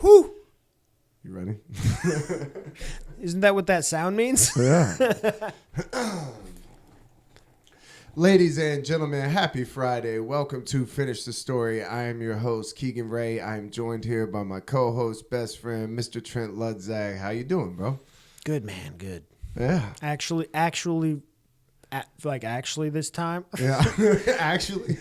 Whew. You ready? Isn't that what that sound means? Yeah. Ladies and gentlemen, happy Friday. Welcome to Finish the Story. I am your host, Keegan Ray. I am joined here by my co-host, best friend, Mr. Trent Ludzag. How you doing, bro? Good, man. Good. Yeah. Actually this time. Yeah. Actually.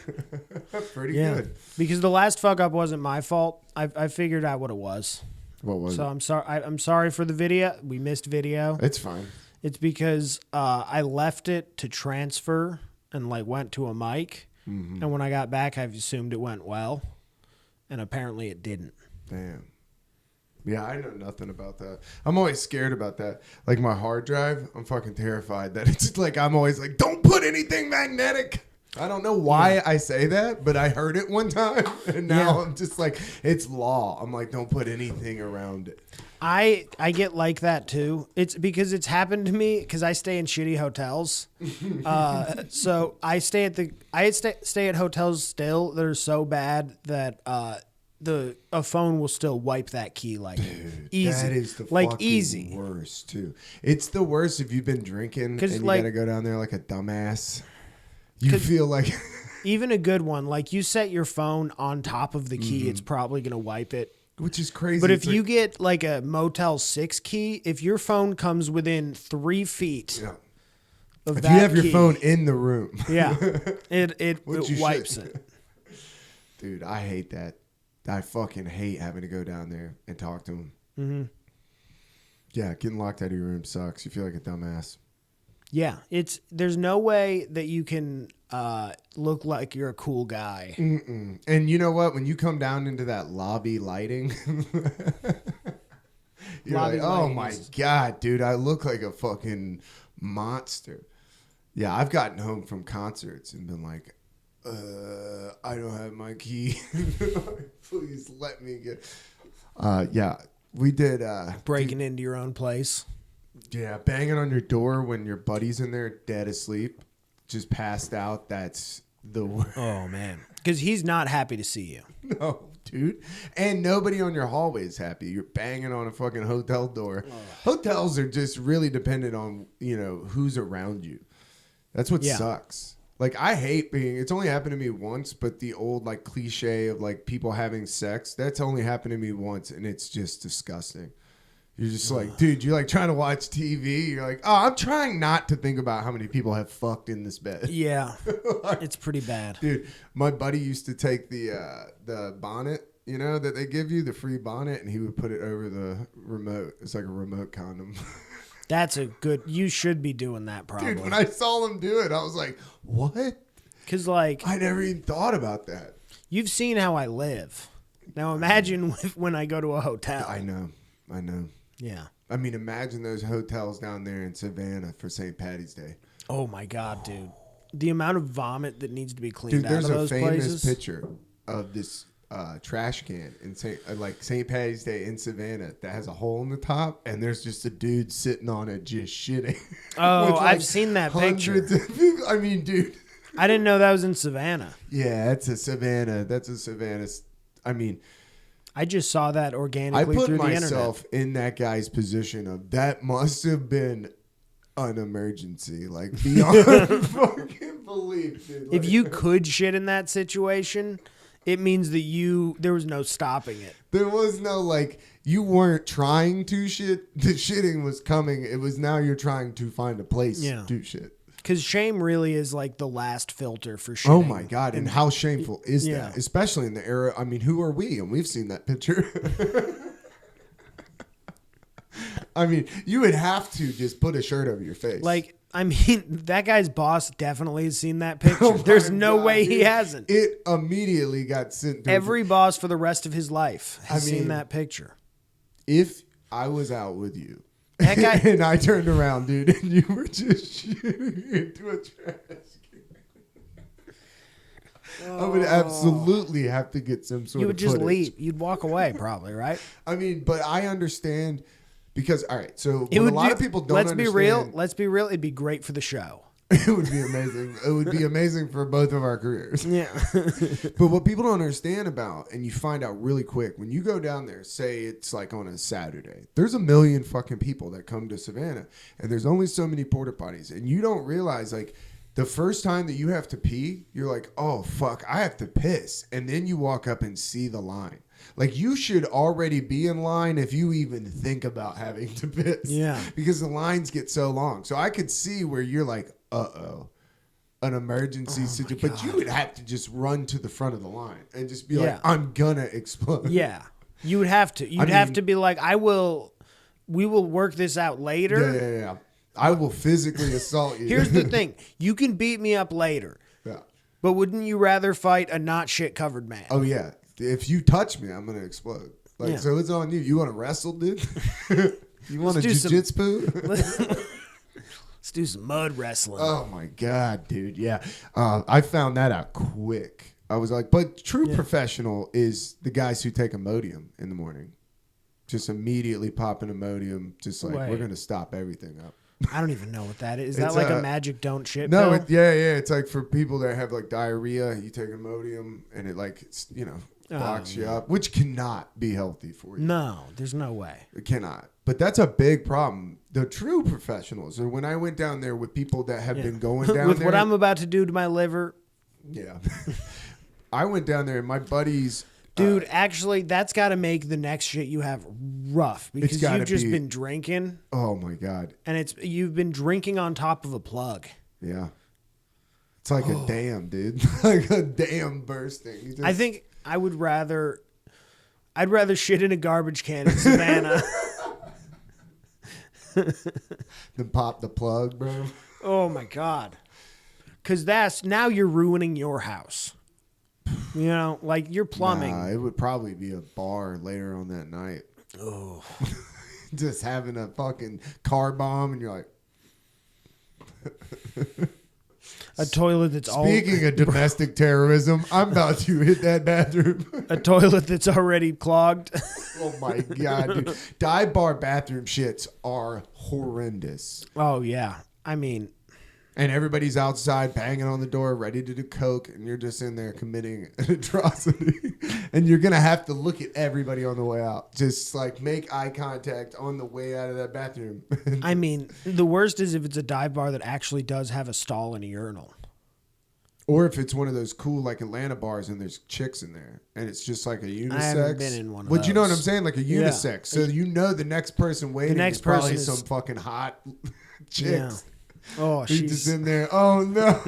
Pretty good. Because the last fuck up wasn't my fault. I figured out what it was. What was So it? I'm sorry. I'm sorry for the video. We missed video. It's fine. It's because I left it to transfer and went to a mic. Mm-hmm. And when I got back, I assumed it went well. And apparently it didn't. Damn. Yeah, I know nothing about that. I'm always scared about that. Like my hard drive, I'm fucking terrified that it's like, I'm always like, don't put anything magnetic. I don't know why I say that, but I heard it one time. And now I'm just like, it's law. I'm like, don't put anything around it. I get like that too. It's because it's happened to me because I stay in shitty hotels. So I stay at hotels still that are so bad that a phone will still wipe that key easy. That is the fucking easy worst too. It's the worst if you've been drinking and you gotta go down there like a dumbass. You feel like even a good one, like you set your phone on top of the key, it's probably gonna wipe it. Which is crazy. But if you get like a Motel 6 key, if your phone comes within 3 feet of if that you have your key, phone in the room. it wipes it. Dude, I hate that. I fucking hate having to go down there and talk to them. Mm-hmm. Yeah, getting locked out of your room sucks. You feel like a dumbass. Yeah, there's no way that you can look like you're a cool guy. Mm-mm. And you know what? When you come down into that lobby lighting, you're like, oh my God, dude, I look like a fucking monster. Yeah, I've gotten home from concerts and been like, I don't have my key. Please let me get. Yeah, we did. Breaking into your own place. Yeah, banging on your door when your buddy's in there dead asleep, just passed out. That's the worst. Oh, man. Because he's not happy to see you. No, dude. And nobody on your hallway is happy. You're banging on a fucking hotel door. Oh. Hotels are just really dependent on, who's around you. That's what sucks. Like, I hate it's only happened to me once, but the old, cliche of, people having sex, that's only happened to me once, and it's just disgusting. You're just like, dude, you're trying to watch TV. You're like, oh, I'm trying not to think about how many people have fucked in this bed. Yeah, it's pretty bad. Dude, my buddy used to take the bonnet, that they give you, the free bonnet, and he would put it over the remote. It's like a remote condom. That's you should be doing that probably. Dude, when I saw him do it, I was like, what? Because I never even thought about that. You've seen how I live. Now imagine when I go to a hotel. I know. Yeah. I mean, imagine those hotels down there in Savannah for St. Patty's Day. Oh, my God, dude. The amount of vomit that needs to be cleaned out of those places. Dude, there's a famous picture of this trash can in St. Patty's Day in Savannah that has a hole in the top, and there's just a dude sitting on it just shitting. Oh, I've seen that picture. I mean, dude. I didn't know that was in Savannah. Yeah, that's a Savannah. I mean... I just saw that organically through the internet. I put myself in that guy's position of that must have been an emergency, beyond fucking belief, dude. If you could shit in that situation, it means that there was no stopping it. There was no you weren't trying to shit. The shitting was coming. It was now you're trying to find a place to shit. Because shame really is the last filter for shitting. Oh my God. And how shameful is that? Especially in the era. I mean, who are we? And we've seen that picture. I mean, you would have to just put a shirt over your face. That guy's boss definitely has seen that picture. There's no way he hasn't. It immediately got sent to every boss for the rest of his life has seen that picture. If I was out with you, that guy, and I turned around, dude, and you were just shooting into a trash can. I would absolutely have to get some sort of You would just footage. leave. You'd walk away probably, right? I mean, but I understand because, all right, so a lot of people don't understand. Let's be real. It'd be great for the show. It would be amazing. It would be amazing for both of our careers. Yeah. But what people don't understand about, and you find out really quick, when you go down there, say it's like on a Saturday, there's a million fucking people that come to Savannah, and there's only so many porta potties, and you don't realize, like, the first time that you have to pee, you're like, oh, fuck, I have to piss. And then you walk up and see the line. Like, you should already be in line if you even think about having to piss. Yeah. Because the lines get so long. So I could see where you're like, uh-oh, an emergency situation. But you would have to just run to the front of the line and just be like, I'm going to explode. Yeah. You would have to. You'd have to be like, we will work this out later. Yeah. I will physically assault you. Here's the thing. You can beat me up later. Yeah. But wouldn't you rather fight a not shit covered man? Oh, yeah. If you touch me, I'm going to explode. Like, so it's on you. You want to wrestle, dude? You want to jiu-jitsu? Let's do some mud wrestling. Oh, my God, dude. Yeah. I found that out quick. I was like, but true professional is the guys who take Imodium in the morning. Just immediately pop an Imodium. Just like, we're going to stop everything up. I don't even know what that is. Is that like a magic don't shit no, pill? It's like for people that have like diarrhea, you take Imodium and it like, blocks you up, which cannot be healthy for you. No, there's no way. It cannot. But that's a big problem. The true professionals, and when I went down there with people that have been going down with there. what I'm about to do to my liver. Yeah. I went down there and my buddies. Dude, actually, that's got to make the next shit you have rough because you've just been drinking. Oh my God! And you've been drinking on top of a plug. Yeah, it's like a dam, dude. Like a dam bursting. I think I'd rather shit in a garbage can in Savannah than pop the plug, bro. Oh my God! Because now you're ruining your house. You know, like your plumbing. Nah, it would probably be a bar later on that night. Oh. Just having a fucking car bomb and you're like. A toilet that's Speaking of domestic terrorism, I'm about to hit that bathroom. A toilet that's already clogged. Oh my God, dude. Dive bar bathroom shits are horrendous. Oh, yeah. I mean. And everybody's outside banging on the door, ready to do coke, and you're just in there committing an atrocity. And you're going to have to look at everybody on the way out. Just like make eye contact on the way out of that bathroom. I mean, the worst is if it's a dive bar that actually does have a stall and a urinal. Or if it's one of those cool like Atlanta bars and there's chicks in there and it's just like a unisex. I haven't been in one of those. You know what I'm saying? Like a unisex. Yeah. So you know the next person waiting is probably some fucking hot chicks. Yeah. Oh, she's just in there. Oh no!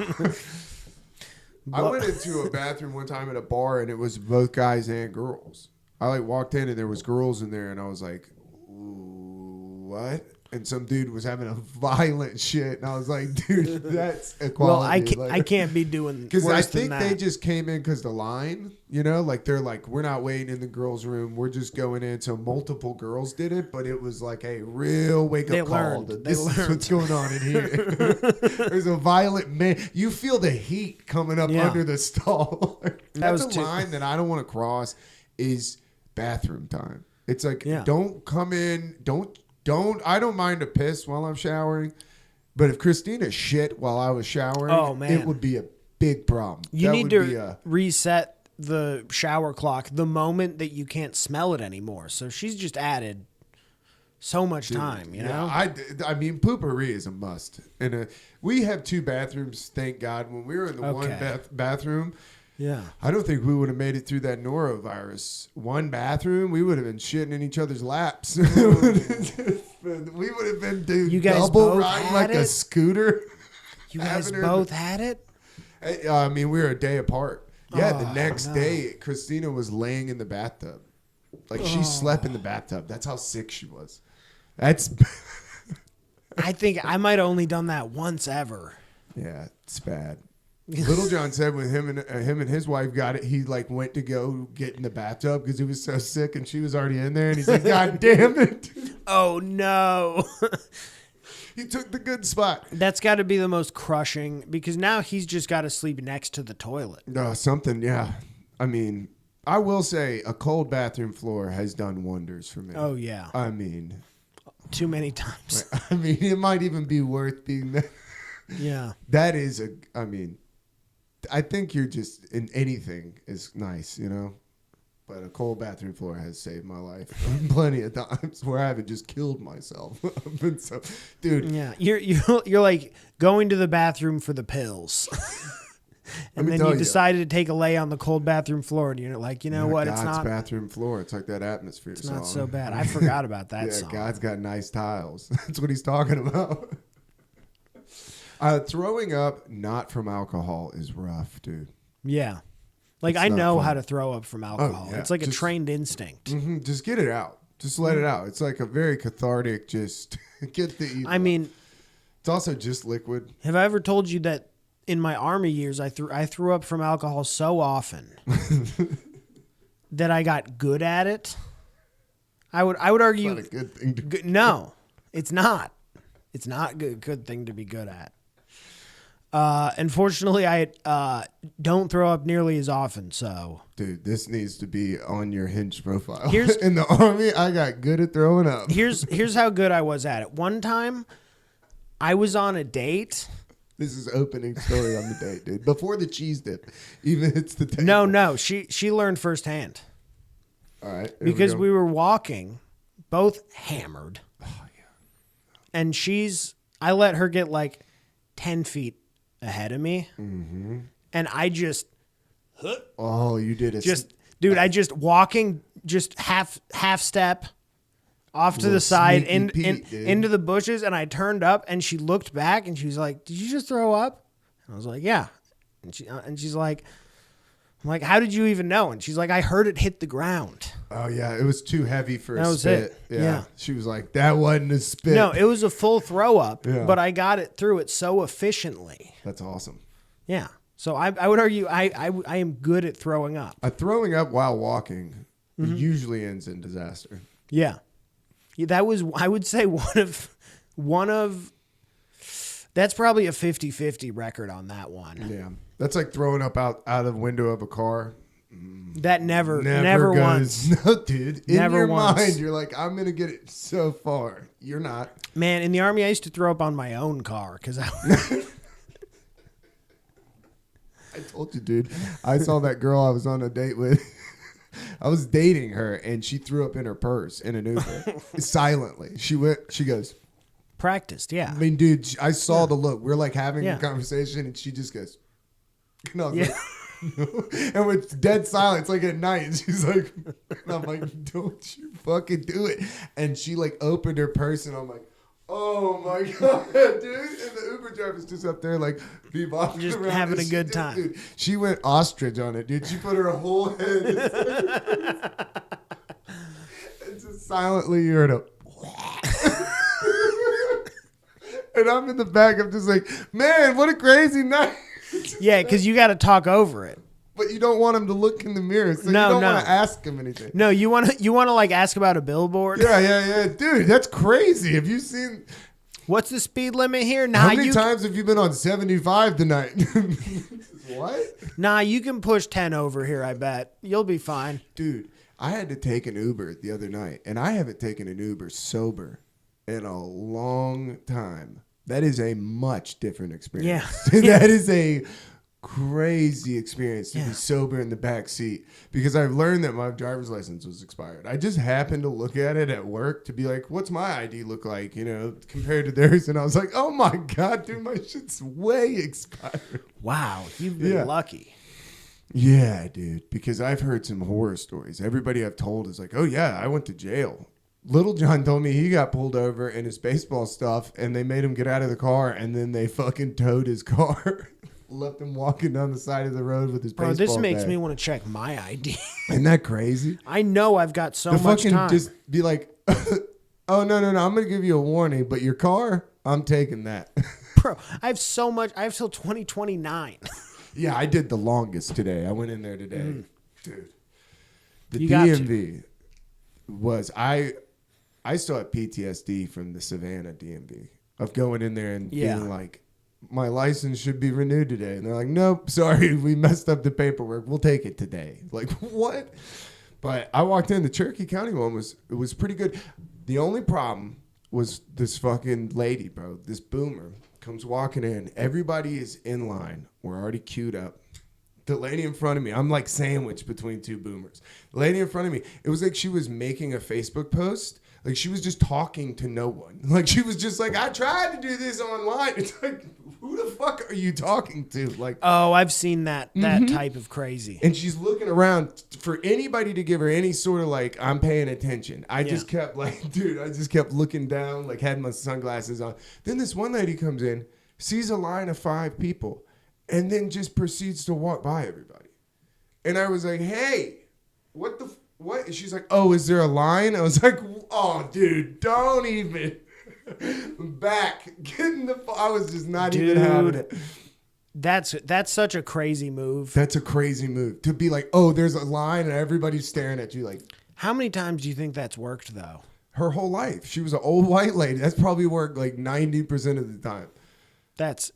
I went into a bathroom one time at a bar and it was both guys and girls. I like walked in and there was girls in there and I was like, "What?" And some dude was having a violent shit and I was like, "Dude, that's equality." Well, I can't be doing because I think they just came in because the line, like they're like, we're not waiting in the girls' room, we're just going in. So multiple girls did it, but it was like a real wake up call. This is what's going on in here. There's a violent man. You feel the heat coming up under the stall. That's a line that I don't want to cross. Is bathroom time. It's like don't come in. I don't mind a piss while I'm showering, but if Christina shit while I was showering, it would be a big problem. You need to reset the shower clock the moment that you can't smell it anymore. So she's just added so much time, you know? I mean, poopery is a must. And we have 2 bathrooms, thank God. When we were in the one bathroom, I don't think we would have made it through that norovirus. One bathroom, we would have been shitting in each other's laps. We would have been double riding like a scooter. You guys both had it? I mean, we were a day apart. Yeah, the next day, Christina was laying in the bathtub. Like, she slept in the bathtub. That's how sick she was. I think I might have only done that once ever. Yeah, it's bad. Little John said when him and his wife got it, he like went to go get in the bathtub because he was so sick and she was already in there and he's like, God damn it. Oh no. He took the good spot. That's got to be the most crushing because now he's just got to sleep next to the toilet. Something, yeah. I mean, I will say a cold bathroom floor has done wonders for me. Oh yeah. I mean, too many times. I mean, it might even be worth being there. Yeah. That is I mean, I think you're just in anything is nice, you know. But a cold bathroom floor has saved my life plenty of times where I haven't just killed myself. So, dude. Yeah, you're like going to the bathroom for the pills, and then you decided to take a lay on the cold bathroom floor, and you're like, you know what? God's It's not bathroom floor. It's like that Atmosphere It's song. not so bad. I forgot about that song. God's got nice tiles. That's what he's talking about. Throwing up not from alcohol is rough, dude. Yeah. Like, I know how to throw up from alcohol. It's like a trained instinct. Mm-hmm, just get it out. Just let it out. It's like a very cathartic, just get the evil. I mean, it's also just liquid. Have I ever told you that in my Army years, I threw up from alcohol so often that I got good at it? I would argue. It's not a good thing to do. No, it's not. It's not a good thing to be good at. Unfortunately, I don't throw up nearly as often. So, dude, this needs to be on your Hinge profile. Here's in the Army, I got good at throwing up. Here's how good I was at it. One time, I was on a date. This is opening story on the date, dude. Before the cheese dip even hits the table. No, she learned firsthand. All right, because we were walking, both hammered. Oh yeah. And I let her get like 10 feet ahead of me, and I just, you did it. I just walking, just half step off to the side into the bushes, and I turned up, and she looked back, and she was like, "Did you just throw up?" And I was like, "Yeah," and she's like, "I'm like, how did you even know?" And she's like, "I heard it hit the ground." Oh yeah, it was too heavy for that a was spit. It. Yeah, she was like, "That wasn't a spit." No, it was a full throw up, but I got it through it so efficiently. That's awesome. Yeah, so I would argue I am good at throwing up. Throwing up while walking usually ends in disaster. Yeah, that was, I would say, one of. That's probably a 50-50 record on that one. Yeah, that's like throwing up out of the window of a car. That never goes. once. No, dude. In never your once. mind, you're like, I'm gonna get it so far. You're not. Man, in the Army, I used to throw up on my own car because I told you, dude. I saw that girl I was on a date with. I was dating her, and she threw up in her purse in an Uber silently. She goes. Practiced, yeah. I mean, dude, I saw the look. We're like having a conversation, and she just goes. And I was like, and it's dead silence, like at night. And she's like, and I'm like, don't you fucking do it. And she like opened her purse, and I'm like, oh my God, dude. And the Uber driver's just up there like bebopping just around. having a good time. Dude, she went ostrich on it, dude. She put her whole head and just silently you heard a and I'm in the back. I'm just like, man, what a crazy night. Yeah, because you got to talk over it. But you don't want him to look in the mirror, so no, you don't want to ask him anything. No, you want to like ask about a billboard. Yeah, dude, that's crazy. Have you seen? What's the speed limit here? How many times have you been on 75 tonight? What? Nah, you can push 10 over here. I bet you'll be fine, dude. I had to take an Uber the other night, and I haven't taken an Uber sober in a long time. That is a much different experience. Yeah. That is a crazy experience to be sober in the back seat, because I've learned that my driver's license was expired. I just happened to look at it at work to be like, what's my ID look like, compared to theirs? And I was like, oh my God, dude, my shit's way expired. Wow, you've been lucky. Yeah, dude, because I've heard some horror stories. Everybody I've told is like, oh yeah, I went to jail. Little John told me he got pulled over in his baseball stuff, and they made him get out of the car, and then they fucking towed his car. Left him walking down the side of the road with his baseball bag. This makes me want to check my ID. Isn't that crazy? I know I've got so much time. Just be like, oh, no, I'm going to give you a warning, but your car, I'm taking that. Bro, I have so much. I have till 2029. Yeah, I did the longest today. I went in there today. Dude. The you DMV was, I still have PTSD from the Savannah DMV of going in there and being like, my license should be renewed today. And they're like, nope, sorry, we messed up the paperwork. We'll take it today. Like, what? But I walked in. The Cherokee County one was pretty good. The only problem was this fucking lady, bro. This boomer comes walking in. Everybody is in line. We're already queued up. The lady in front of me, I'm like sandwiched between two boomers. The lady in front of me, it was like she was making a Facebook post. Like she was just talking to no one. Like she was just like, I tried to do this online. It's like, who the fuck are you talking to? Like, oh, I've seen that type of crazy. And she's looking around for anybody to give her any sort of like, I'm paying attention. I just kept like, dude, I just kept looking down, like had my sunglasses on. Then this one lady comes in, sees a line of 5 people, and then just proceeds to walk by everybody. And I was like, hey, what? And she's like, oh, is there a line? I was like, oh, dude, don't even. Back. Get in the... I was just not even having it. That's such a crazy move. That's a crazy move. To be like, oh, there's a line and everybody's staring at you like... How many times do you think that's worked, though? Her whole life. She was an old white lady. That's probably worked like 90% of the time. That's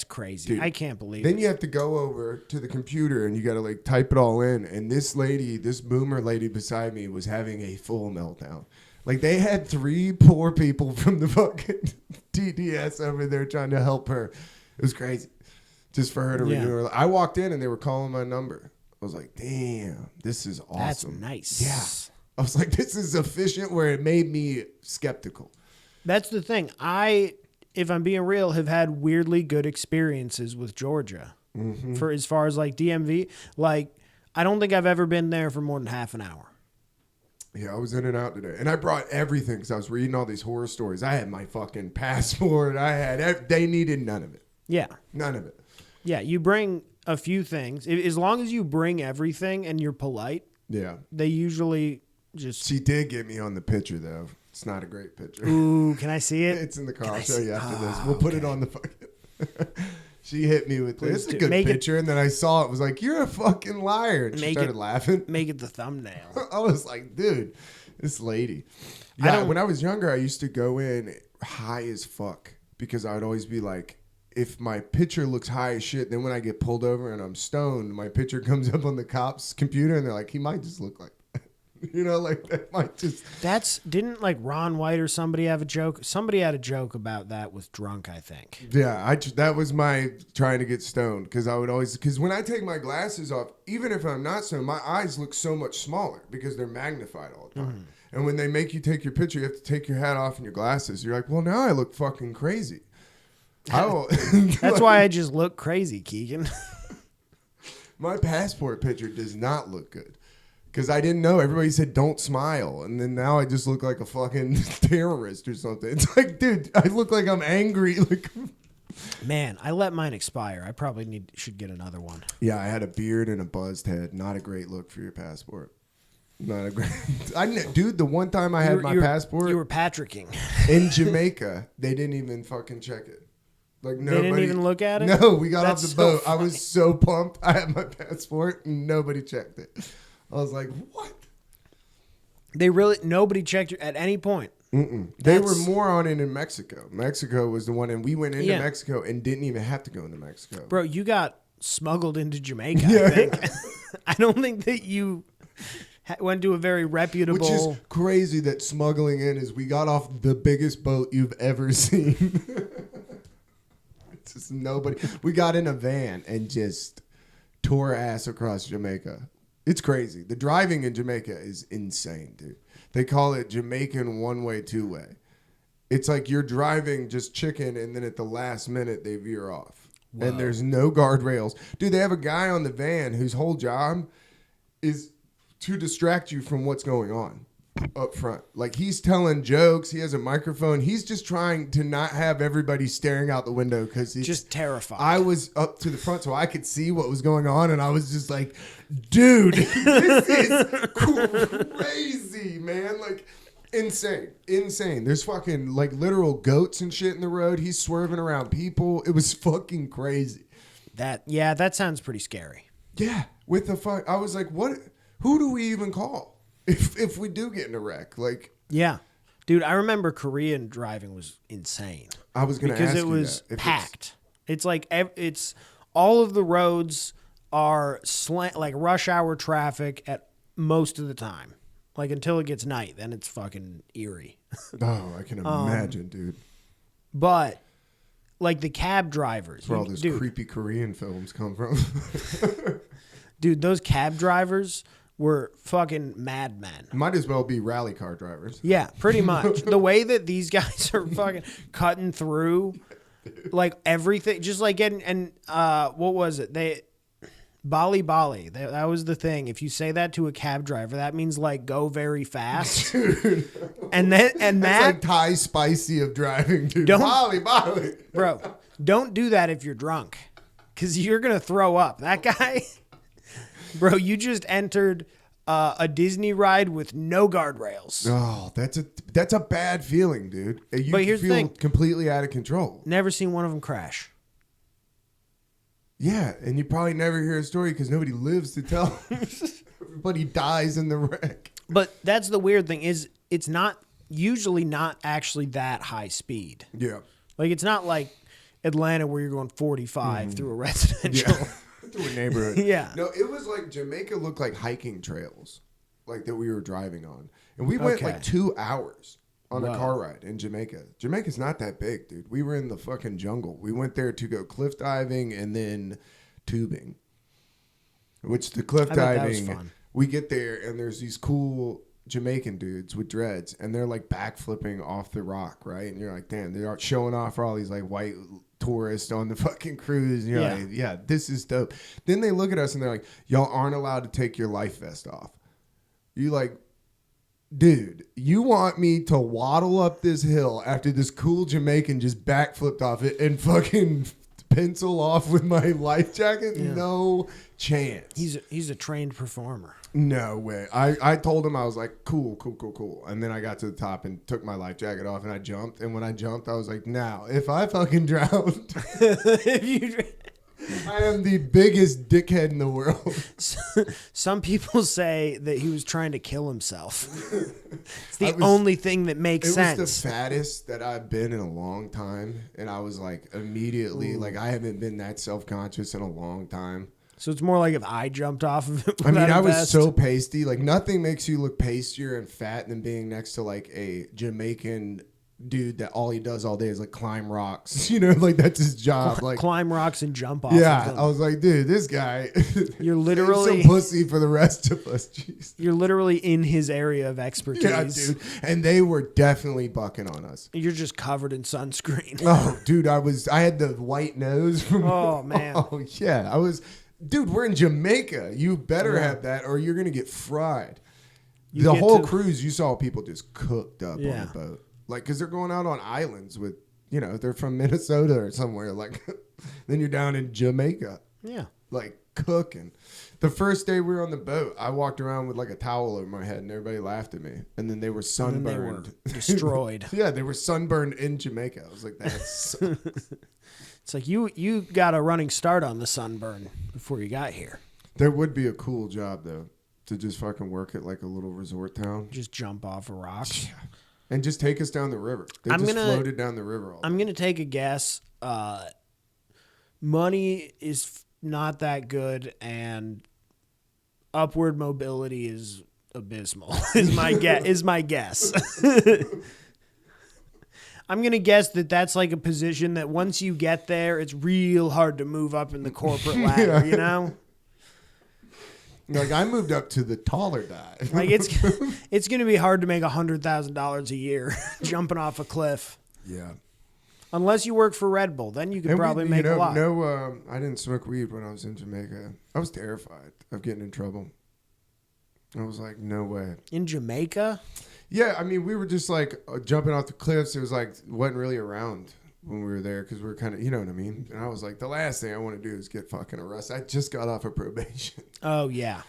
crazy. Dude, I can't believe then it. you have to go over to the computer and you got to like type it all in. And this boomer lady beside me was having a full meltdown. Like they had 3 poor people from the fucking TDS over there trying to help her. It was crazy. Just for her to renew her. I walked in and they were calling my number. I was like, damn, this is awesome. That's nice. Yeah. I was like, this is efficient where it made me skeptical. That's the thing. If I'm being real, have had weirdly good experiences with Georgia for as far as like DMV. Like, I don't think I've ever been there for more than half an hour. Yeah, I was in and out today. And I brought everything because I was reading all these horror stories. I had my fucking passport. They needed none of it. Yeah. None of it. Yeah, you bring a few things. As long as you bring everything and you're polite, they usually just... She did get me on the picture, though. It's not a great picture. Ooh, can I see it? It's in the car. I'll show you after this. We'll put it on the fucking... She hit me with this. It's a good picture. And then I saw it. Was like, you're a fucking liar. And she started laughing. Make it the thumbnail. I was like, dude, this lady. Yeah, when I was younger, I used to go in high as fuck because I would always be like, if my picture looks high as shit, then when I get pulled over and I'm stoned, my picture comes up on the cop's computer and they're like, he might just look like that. You know, like that might just... Didn't like Ron White or somebody have a joke? Somebody had a joke about that with drunk, I think. Yeah, that was my trying to get stoned because I would always... Because when I take my glasses off, even if I'm not stoned, my eyes look so much smaller because they're magnified all the time. And when they make you take your picture, you have to take your hat off and your glasses. You're like, well, now I look fucking crazy. That's why I just look crazy, Keegan. My passport picture does not look good. Because I didn't know. Everybody said, don't smile. And then now I just look like a fucking terrorist or something. It's like, dude, I look like I'm angry. Like, man, I let mine expire. I probably should get another one. Yeah, I had a beard and a buzzed head. Not a great look for your passport. Not a great... Dude, the one time I had my passport... You were Patricking. In Jamaica, they didn't even fucking check it. Like nobody, they didn't even look at it? No, we got off the boat. I was so pumped. I had my passport and nobody checked it. I was like, what? Nobody checked you at any point. They were more on it in Mexico. Mexico was the one, and we went into Mexico and didn't even have to go into Mexico. Bro, you got smuggled into Jamaica, I think. I don't think that you went to a very reputable... Which is crazy that smuggling in is we got off the biggest boat you've ever seen. It's just nobody... We got in a van and just tore ass across Jamaica. It's crazy. The driving in Jamaica is insane, dude. They call it Jamaican one-way, two-way. It's like you're driving just chicken, and then at the last minute, they veer off. Whoa. And there's no guardrails. Dude, they have a guy on the van whose whole job is to distract you from what's going on up front. Like, he's telling jokes. He has a microphone. He's just trying to not have everybody staring out the window because he's just terrified. I was up to the front so I could see what was going on, and I was just like, dude, this is crazy, man. Like, insane. There's fucking, like, literal goats and shit in the road. He's swerving around people. It was fucking crazy. That sounds pretty scary. Yeah. With the fuck, I was like, what? Who do we even call? If we do get in a wreck, like... Yeah. Dude, I remember Korean driving was insane. I was going to ask you that. Because it was packed. It's like, it's all of the roads are like rush hour traffic at most of the time. Like until it gets night, then it's fucking eerie. Oh, I can imagine, dude. But like the cab drivers, Where all those creepy Korean films come from. Dude, those cab drivers were fucking madmen. Might as well be rally car drivers. Yeah, pretty much. The way that these guys are fucking cutting through, like everything, just like getting, and what was it? Bali. That was the thing. If you say that to a cab driver, that means like go very fast. Dude. And Matt, like Thai spicy of driving, dude. Bali. Bro, don't do that if you're drunk, because you're gonna throw up. That guy. Bro, you just entered a Disney ride with no guardrails. Oh, that's a bad feeling, dude. You but here's feel the thing. Completely out of control. Never seen one of them crash. Yeah, and you probably never hear a story because nobody lives to tell. Everybody dies in the wreck. But that's the weird thing is it's usually not actually that high speed. Yeah. Like it's not like Atlanta where you're going 45 through a residential. Yeah. To a neighborhood. Yeah. No, it was like Jamaica looked like hiking trails, like that we were driving on. And we went like 2 hours on a car ride in Jamaica. Jamaica's not that big, dude. We were in the fucking jungle. We went there to go cliff diving and then tubing. Which the cliff diving, we get there and there's these cool Jamaican dudes with dreads and they're like backflipping off the rock, right? And you're like, damn, they are showing off for all these like white tourists on the fucking cruise. And you're like, yeah, this is dope. Then they look at us and they're like, y'all aren't allowed to take your life vest off. You like, dude, you want me to waddle up this hill after this cool Jamaican just backflipped off it and fucking pencil off with my life jacket? Yeah. No chance. He's a trained performer. No way. I told him, I was like, cool. And then I got to the top and took my life jacket off and I jumped. And when I jumped, I was like, now, if I fucking drowned, I am the biggest dickhead in the world. Some people say that he was trying to kill himself. It's the only thing that makes sense. It was the fattest that I've been in a long time. And I was like, immediately, like, I haven't been that self-conscious in a long time. So it's more like if I jumped off of it. I mean, I was so pasty. Like, nothing makes you look pastier and fat than being next to, like, a Jamaican dude that all he does all day is, like, climb rocks. You know, like, that's his job. Like climb rocks and jump off yeah, of them. I was like, dude, this guy. You're literally some pussy for the rest of us. Jeez. You're literally in his area of expertise. Yeah, dude. And they were definitely bucking on us. You're just covered in sunscreen. Oh, dude, I had the white nose. Oh, man. Oh, yeah. Dude, we're in Jamaica. You better have that or you're going to get fried. The whole cruise, you saw people just cooked up on the boat. Like, because they're going out on islands with, you know, they're from Minnesota or somewhere. Like, then you're down in Jamaica. Yeah. Like, cooking. The first day we were on the boat, I walked around with, like, a towel over my head, and everybody laughed at me. And then they were sunburned. They were destroyed. Yeah, they were sunburned in Jamaica. I was like, that sucks. It's like you got a running start on the sunburn before you got here. There would be a cool job, though, to just fucking work at, like, a little resort town. Just jump off of rocks. Yeah. And just take us down the river. They floated down the river all day. I'm going to take a guess. Money is not that good, and upward mobility is abysmal. Is my guess. I'm going to guess that that's like a position that once you get there, it's real hard to move up in the corporate ladder, you know? Like, I moved up to the taller dive. Like, it's going to be hard to make $100,000 a year jumping off a cliff. Yeah. Unless you work for Red Bull, then you could probably make a lot. No, I didn't smoke weed when I was in Jamaica. I was terrified of getting in trouble. I was like, no way. In Jamaica? Yeah, I mean, we were just like jumping off the cliffs. It was like, wasn't really around when we were there because we were kind of, you know what I mean? And I was like, the last thing I want to do is get fucking arrested. I just got off of probation. Oh, yeah.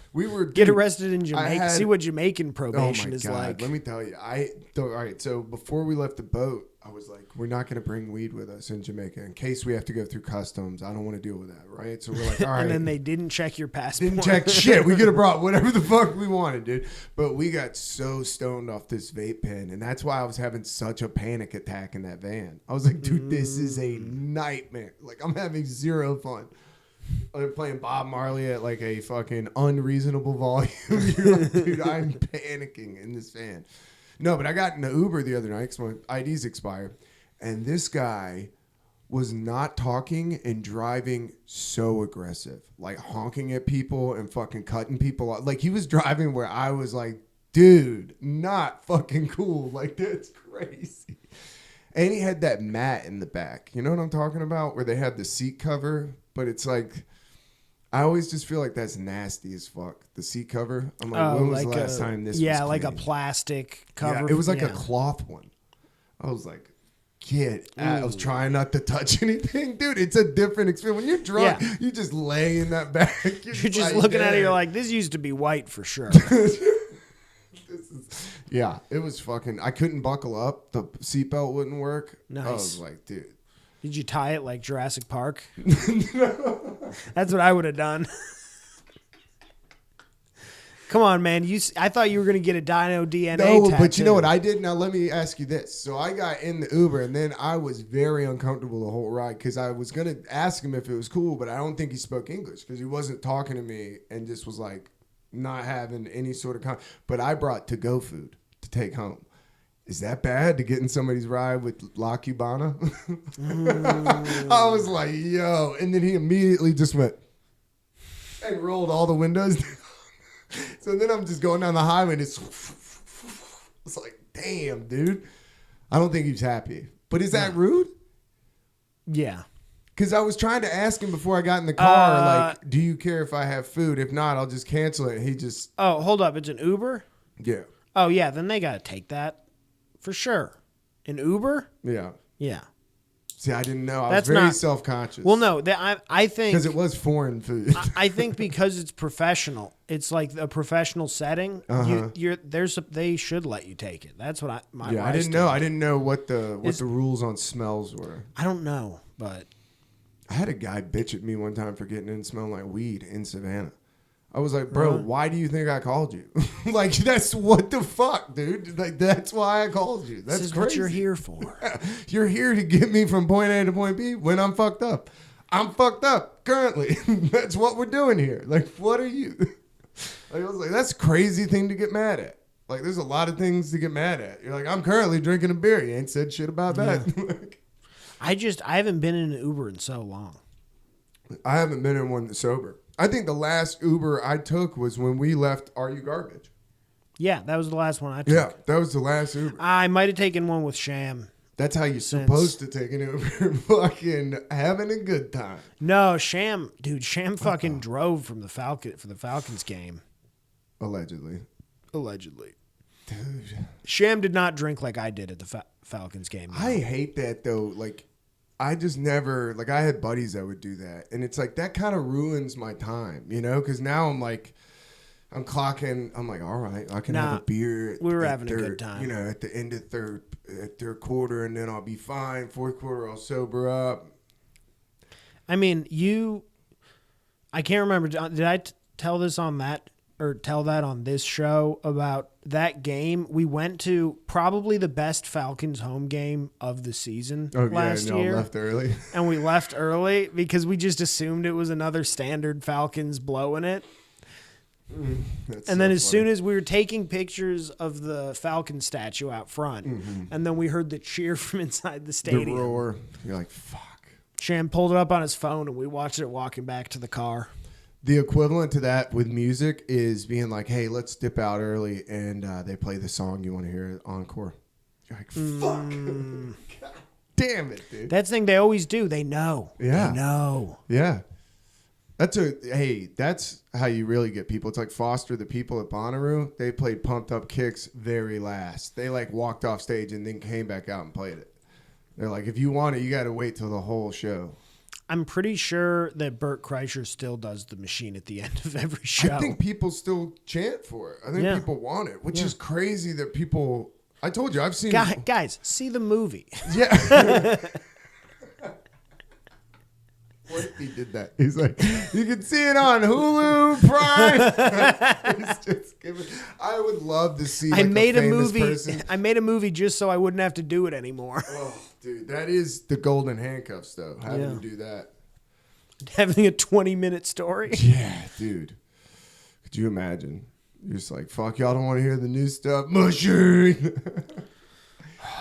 Get arrested in Jamaica. See what Jamaican probation is like. Let me tell you. All right, so before we left the boat, I was like, we're not going to bring weed with us in Jamaica in case we have to go through customs. I don't want to deal with that, right? So we're like, all right. And then they didn't check your passport. Didn't check shit. We could have brought whatever the fuck we wanted, dude. But we got so stoned off this vape pen, and that's why I was having such a panic attack in that van. I was like, dude, this is a nightmare. Like, I'm having zero fun. I'm playing Bob Marley at like a fucking unreasonable volume. You're like, dude, I'm panicking in this van. No, but I got in the Uber the other night because my ID's expired. And this guy was not talking and driving so aggressive. Like honking at people and fucking cutting people off. Like he was driving where I was like, dude, not fucking cool. Like that's crazy. And he had that mat in the back. You know what I'm talking about? Where they have the seat cover, but it's like, I always just feel like that's nasty as fuck. The seat cover. I'm like, when was the last time this was clean? like a plastic cover. Yeah, it was like a cloth one. I was like, kid, I was trying not to touch anything. Dude, it's a different experience. When you're drunk, you just lay in that bag. You're just like, looking at it, you're like, this used to be white for sure. Yeah, it was fucking, I couldn't buckle up. The seatbelt wouldn't work. Nice. I was like, dude. Did you tie it like Jurassic Park? No. That's what I would have done. Come on, man. I thought you were going to get a Dino DNA tattoo. But you know what I did? Now, let me ask you this. So I got in the Uber, and then I was very uncomfortable the whole ride because I was going to ask him if it was cool, but I don't think he spoke English because he wasn't talking to me and just was like not having any sort of but I brought to-go food to take home. Is that bad to get in somebody's ride with La Cubana? I was like, yo. And then he immediately just went and rolled all the windows down. So then I'm just going down the highway and it's like, damn, dude. I don't think he's happy. But is that rude? Yeah. Because I was trying to ask him before I got in the car, like, do you care if I have food? If not, I'll just cancel it. He just... Oh, hold up. It's an Uber? Yeah. Oh, yeah. Then they got to take that. For sure. An Uber? Yeah. Yeah. See, I didn't know. I was very self-conscious. Well, no. I think... Because it was foreign food. I think because it's professional. It's like a professional setting. They should let you take it. That's what I didn't know. I didn't know what the rules on smells were. I don't know, but... I had a guy bitch at me one time for getting in smelling like weed in Savannah. I was like, bro, why do you think I called you? Like, that's what the fuck, dude. Like, that's why I called you. That's this is crazy. What you're here for. You're here to get me from point A to point B when I'm fucked up. I'm fucked up currently. That's what we're doing here. Like, what are you? Like, I was like, that's a crazy thing to get mad at. Like, there's a lot of things to get mad at. You're like, I'm currently drinking a beer. You ain't said shit about that. Yeah. I haven't been in an Uber in so long. I haven't been in one sober. I think the last Uber I took was when we left Are You Garbage? Yeah, that was the last one I took. Yeah, that was the last Uber. I might have taken one with Sham. That's how you're supposed to take an Uber. Fucking having a good time. No, Sham fucking drove from the Falcons game. Allegedly. Dude. Sham did not drink like I did at the Falcons game. No. I hate that though. Like, I just never, like, I had buddies that would do that. And it's like, that kind of ruins my time, you know? Because now I'm like, I'm clocking, I'm like, all right, I can have a beer. We were having a good time. You know, at the end of third quarter, and then I'll be fine. Fourth quarter, I'll sober up. I mean, I can't remember. Did I tell this on that? Or tell that on this show about that game? We went to probably the best Falcons home game of the season last year. Left early. And we left early because we just assumed it was another standard Falcons blowing it. And then as soon as we were taking pictures of the Falcon statue out front, and then we heard the cheer from inside the stadium. The roar. You're like, fuck. Sham pulled it up on his phone and we watched it walking back to the car. The equivalent to that with music is being like, hey, let's dip out early, and they play the song you want to hear encore. You're like, fuck. God damn it, dude. That's the thing they always do. They know. Yeah. They know. Yeah. That's how you really get people. It's like Foster the People at Bonnaroo. They played Pumped Up Kicks very last. They like walked off stage and then came back out and played it. They're like, if you want it, you got to wait till the whole show. I'm pretty sure that Bert Kreischer still does the machine at the end of every show. I think people still chant for it. I think people want it, which is crazy that people... I told you, I've seen... Guys, see the movie. Yeah. What if he did that? He's like, you can see it on Hulu, Prime. He's just giving... I would love to see like, a famous person. I made a movie just so I wouldn't have to do it anymore. Oh, dude, that is the golden handcuffs, though. Having to do that. Having a 20-minute story. Yeah, dude. Could you imagine? You're just like, fuck, y'all don't want to hear the new stuff. Mushing.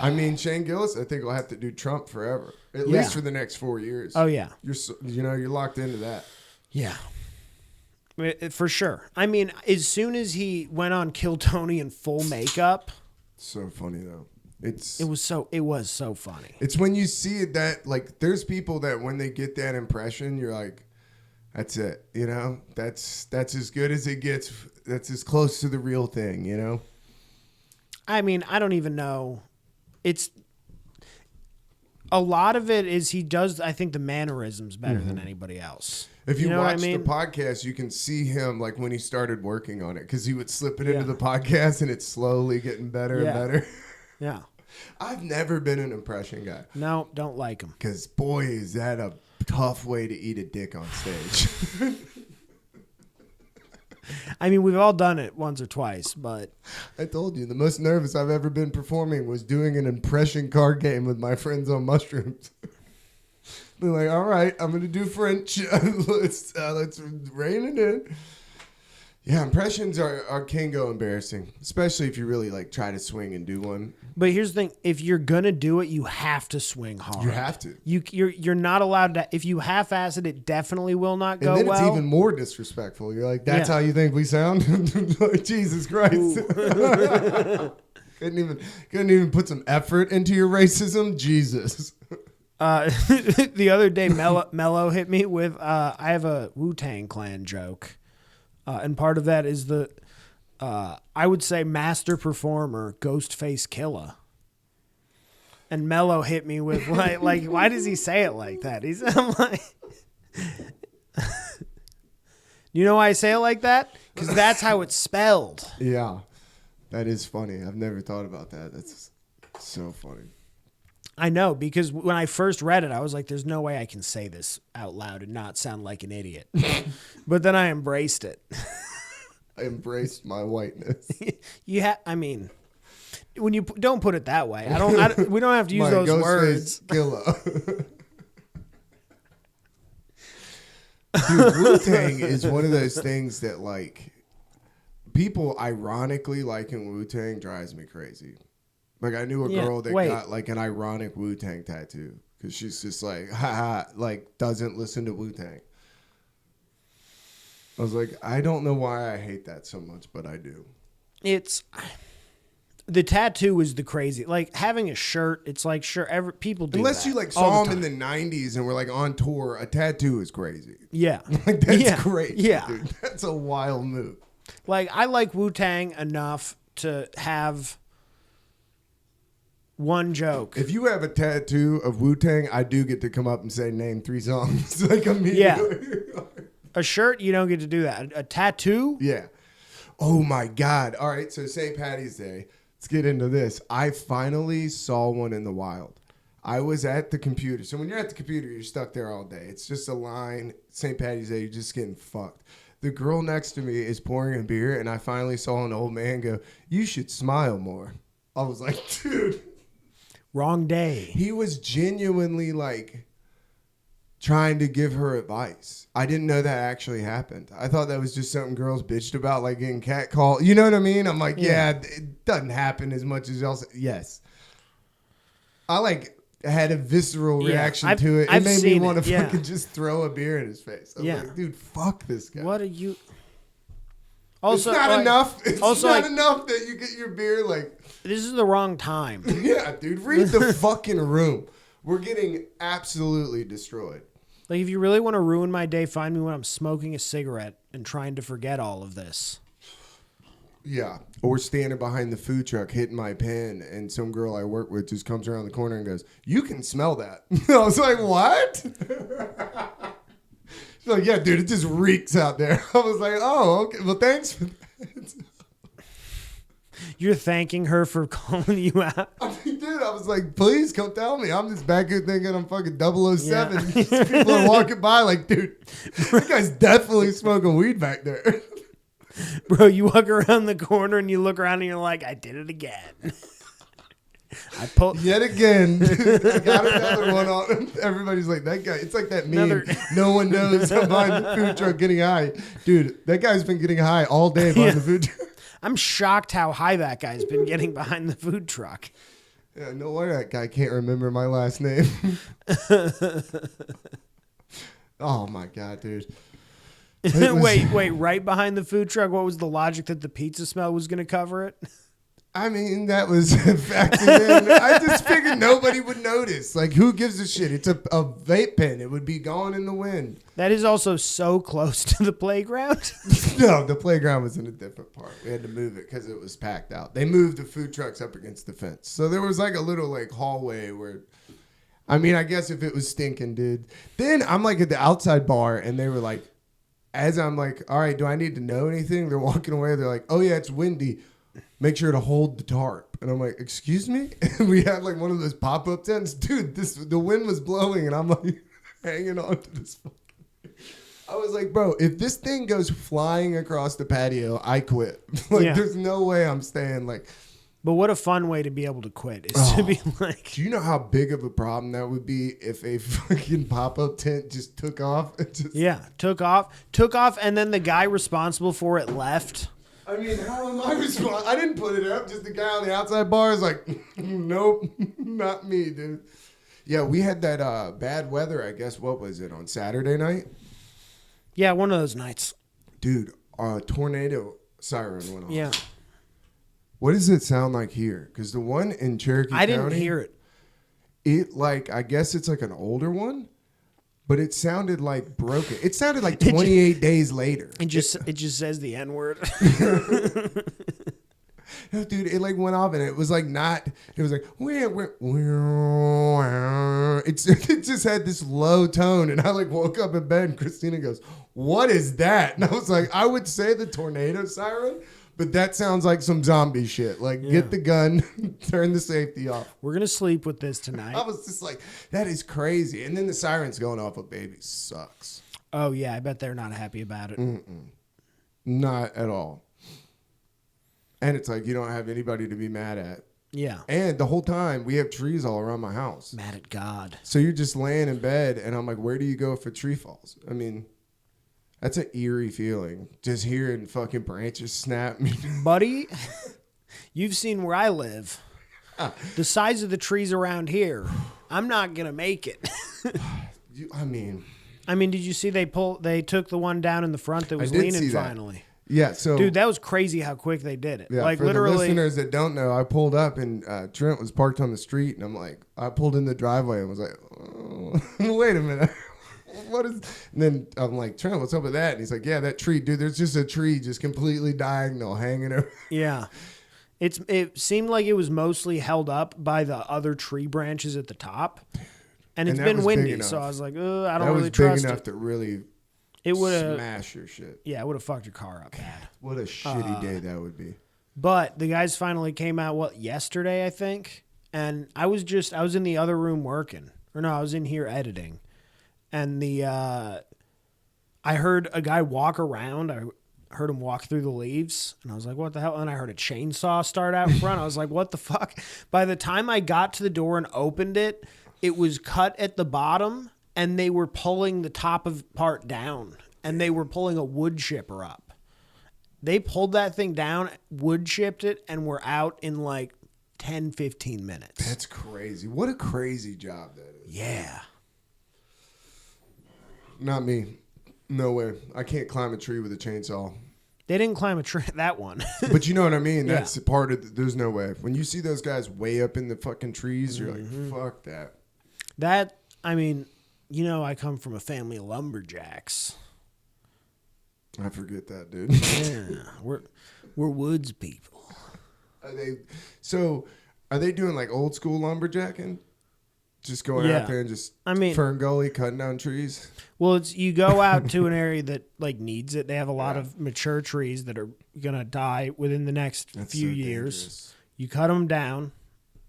I mean, Shane Gillis, I think will have to do Trump forever, at least for the next 4 years. Oh yeah, you're locked into that. Yeah, for sure. I mean, as soon as he went on Kill Tony in full makeup, so funny though. It was so funny. It's when you see it that like there's people that when they get that impression, you're like, that's it. You know, that's as good as it gets. That's as close to the real thing. You know. I mean, I don't even know. It's a lot of it is he does, I think, the mannerisms better than anybody else. If you know watch what I mean? the podcast, you can see him like when he started working on it because he would slip it into the podcast and it's slowly getting better and better. Yeah. I've never been an impression guy. No, don't like him. Because boy, is that a tough way to eat a dick on stage. I mean, we've all done it once or twice, but I told you the most nervous I've ever been performing was doing an impression card game with my friends on mushrooms. They're like, all right, I'm gonna do French. let's rein it in. Yeah, impressions can go embarrassing, especially if you really like try to swing and do one. But here's the thing: if you're gonna do it, you have to swing hard. You have to. You're not allowed to. If you half-ass it, it definitely will not go well. And then it's even more disrespectful. You're like, that's how you think we sound? Like, Jesus Christ! couldn't even put some effort into your racism. Jesus. The other day, Mello hit me with I have a Wu-Tang Clan joke. And part of that is I would say master performer, Ghostface Killer. And Mello hit me with like why does he say it like that? I'm like, you know why I say it like that? Because that's how it's spelled. Yeah, that is funny. I've never thought about that. That's so funny. I know, because when I first read it, I was like, there's no way I can say this out loud and not sound like an idiot. But then I embraced it. I embraced my whiteness. I mean, when you don't put it that way, we don't have to use those words. Dude, Wu-Tang is one of those things that like people ironically liking Wu-Tang drives me crazy. Like I knew a girl that got like an ironic Wu-Tang tattoo because she's just like, haha, like doesn't listen to Wu-Tang. I was like, I don't know why I hate that so much, but I do. The tattoo is the crazy. Like having a shirt, it's like sure, people do. Unless that you like saw them in the '90s and were like on tour, a tattoo is crazy. Yeah, like that's great. Yeah, dude. That's a wild move. Like I like Wu-Tang enough to have one joke. If you have a tattoo of Wu-Tang, I do get to come up and say name 3 songs like immediately. Yeah. A shirt, you don't get to do that. A tattoo? Yeah. Oh my God. All right. So St. Patty's Day. Let's get into this. I finally saw one in the wild. I was at the computer. So when you're at the computer, you're stuck there all day. It's just a line. St. Patty's Day, you're just getting fucked. The girl next to me is pouring a beer, and I finally saw an old man go, "You should smile more." I was like, dude. Wrong day. He was genuinely like trying to give her advice. I didn't know that actually happened. I thought that was just something girls bitched about, like getting catcalled. You know what I mean? I'm like, yeah, it doesn't happen as much as y'all say. Yes. I like had a visceral reaction to it. It made me want to fucking just throw a beer in his face. I was like, dude, fuck this guy. What are you... Also, it's not enough. It's not enough that you get your beer like... This is the wrong time. Yeah, dude. Read the fucking room. We're getting absolutely destroyed. Like, if you really want to ruin my day, find me when I'm smoking a cigarette and trying to forget all of this. Yeah. Or standing behind the food truck hitting my pen, and some girl I work with just comes around the corner and goes, "You can smell that." I was like, what? She's like, "Yeah, dude, it just reeks out there." I was like, "Oh, okay. Well, thanks for that." You're thanking her for calling you out. I mean, dude, I was like, please come tell me. I'm just back here thinking I'm fucking 007. Yeah. People are walking by like, dude, that guy's definitely smoking weed back there. Bro, you walk around the corner and you look around and you're like, I did it again. Yet again, I got another one on. Everybody's like, that guy. It's like that meme. No one knows I'm behind the food truck getting high. Dude, that guy's been getting high all day behind the food truck. I'm shocked how high that guy's been getting behind the food truck. Yeah, no wonder that guy can't remember my last name. Oh, my God, dude. Wait, right behind the food truck? What was the logic that the pizza smell was going to cover it? I mean, that was factored in. I just figured nobody would notice. Like, who gives a shit? It's a vape pen. It would be gone in the wind. That is also so close to the playground. No, the playground was in a different part. We had to move it because it was packed out. They moved the food trucks up against the fence. So there was like a little like hallway where, I mean, I guess if it was stinking, dude. Then I'm like at the outside bar and they were like, as I'm like, all right, do I need to know anything? They're walking away. They're like, oh yeah, it's windy. Make sure to hold the tarp. And I'm like, excuse me? And we had like one of those pop-up tents. Dude, the wind was blowing and I'm like hanging on to this. I was like, bro, if this thing goes flying across the patio, I quit. Like, there's no way I'm staying. Like, but what a fun way to be able to quit is to be like. Do you know how big of a problem that would be if a fucking pop-up tent just took off? Took off, and then the guy responsible for it left. I mean, how am I responsible? I didn't put it up. Just the guy on the outside bar is like, nope, not me, dude. Yeah, we had that bad weather, I guess. What was it, on Saturday night? Yeah, one of those nights. Dude, a tornado siren went off. Yeah. What does it sound like here? Because the one in Cherokee County. I didn't hear it. It, like, I guess it's like an older one. But it sounded like broken. It sounded like 28 days later. It just says the N-word. No, dude, it like went off and it was like not. It was like it just had this low tone, and I like woke up in bed and Christina goes, "What is that?" And I was like, I would say the tornado siren. But that sounds like some zombie shit. Like, get the gun, turn the safety off. We're going to sleep with this tonight. I was just like, that is crazy. And then the siren's going off of baby sucks. Oh, yeah. I bet they're not happy about it. Not at all. And it's like, you don't have anybody to be mad at. Yeah. And the whole time, we have trees all around my house. Mad at God. So you're just laying in bed, and I'm like, where do you go if a tree falls? I mean... That's an eerie feeling. Just hearing fucking branches snap. Buddy, you've seen where I live. The size of the trees around here, I'm not going to make it. I mean, did you see they took the one down in the front that was leaning finally? Yeah, so dude, that was crazy how quick they did it. Yeah, like for literally. The listeners that don't know, I pulled up and Trent was parked on the street, and I'm like, I pulled in the driveway and was like, oh, wait a minute. What is? And then I'm like, Trent, what's up with that? And he's like, yeah, that tree, dude. There's just a tree just completely diagonal hanging over. Yeah, it seemed like it was mostly held up by the other tree branches at the top, and it's been windy. So I was like, I don't really trust it. That was big enough to really smash your shit. Yeah, it would have fucked your car up bad. What a shitty day that would be. But the guys finally came out yesterday, I think, and I was in the other room working, or no, I was in here editing. And I heard a guy walk around. I heard him walk through the leaves. And I was like, what the hell? And I heard a chainsaw start out front. I was like, what the fuck? By the time I got to the door and opened it, it was cut at the bottom. And they were pulling the top of part down. And they were pulling a wood chipper up. They pulled that thing down, wood chipped it, and were out in like 10, 15 minutes. That's crazy. What a crazy job that is. Yeah. Not me. No way. I can't climb a tree with a chainsaw. They didn't climb a tree, that one. But you know what I mean? That's part of there's no way. When you see those guys way up in the fucking trees, you're like, fuck that. That, I come from a family of lumberjacks. I forget that, dude. Yeah. We're woods people. Are they doing like old school lumberjacking? Just going out there and just fern gully cutting down trees. Well, you go out to an area that like needs it. They have a lot of mature trees that are gonna die within the next few years. Dangerous. You cut them down,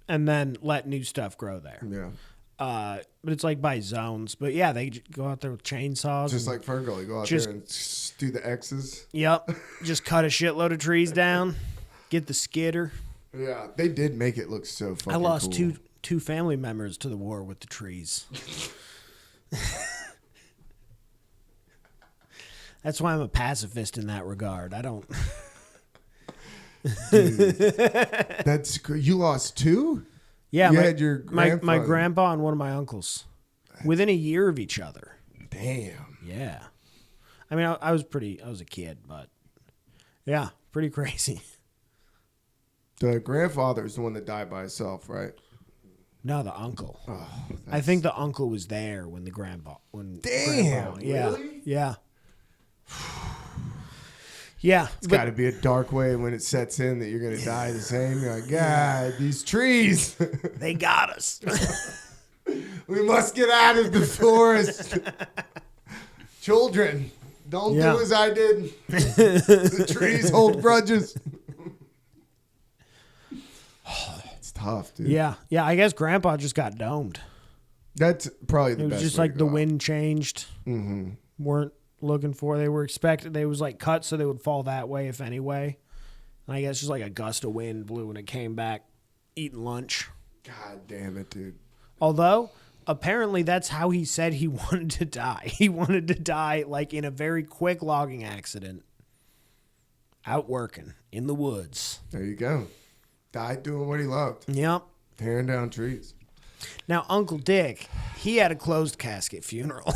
and then let new stuff grow there. Yeah. But it's like by zones. But yeah, they go out there with chainsaws. Just like fern gully, go out there and do the X's. Yep. Just cut a shitload of trees down. Get the skidder. Yeah, they did make it look so fucking I lost cool. two family members to the war with the trees. That's why I'm a pacifist in that regard. I don't. That's you lost 2? Yeah, You had your my grandfather. grandpa and one of my uncles within a year of each other. Damn. Yeah, I mean, I was a kid, but yeah, pretty crazy. The grandfather is the one that died by himself, right? No, the uncle. Oh, I think the uncle was there when the grandpa. Damn, yeah, really? yeah, yeah. It's got to be a dark way when it sets in that you're going to die the same. You're like, God, these trees. They got us. We must get out of the forest. Children, don't do as I did. The trees hold grudges. It's tough, dude. Yeah. I guess Grandpa just got domed. That's probably the It was best just way like to the go out. wind changed. Mm-hmm. Weren't looking for. They were expected. They was like cut so they would fall that way if anyway. And I guess just like a gust of wind blew and it came back eating lunch. God damn it, dude. Although apparently that's how he said he wanted to die. He wanted to die like in a very quick logging accident. Out working in the woods. There you go. Died doing what he loved. Yep. Tearing down trees. Now Uncle Dick, he had a closed casket funeral.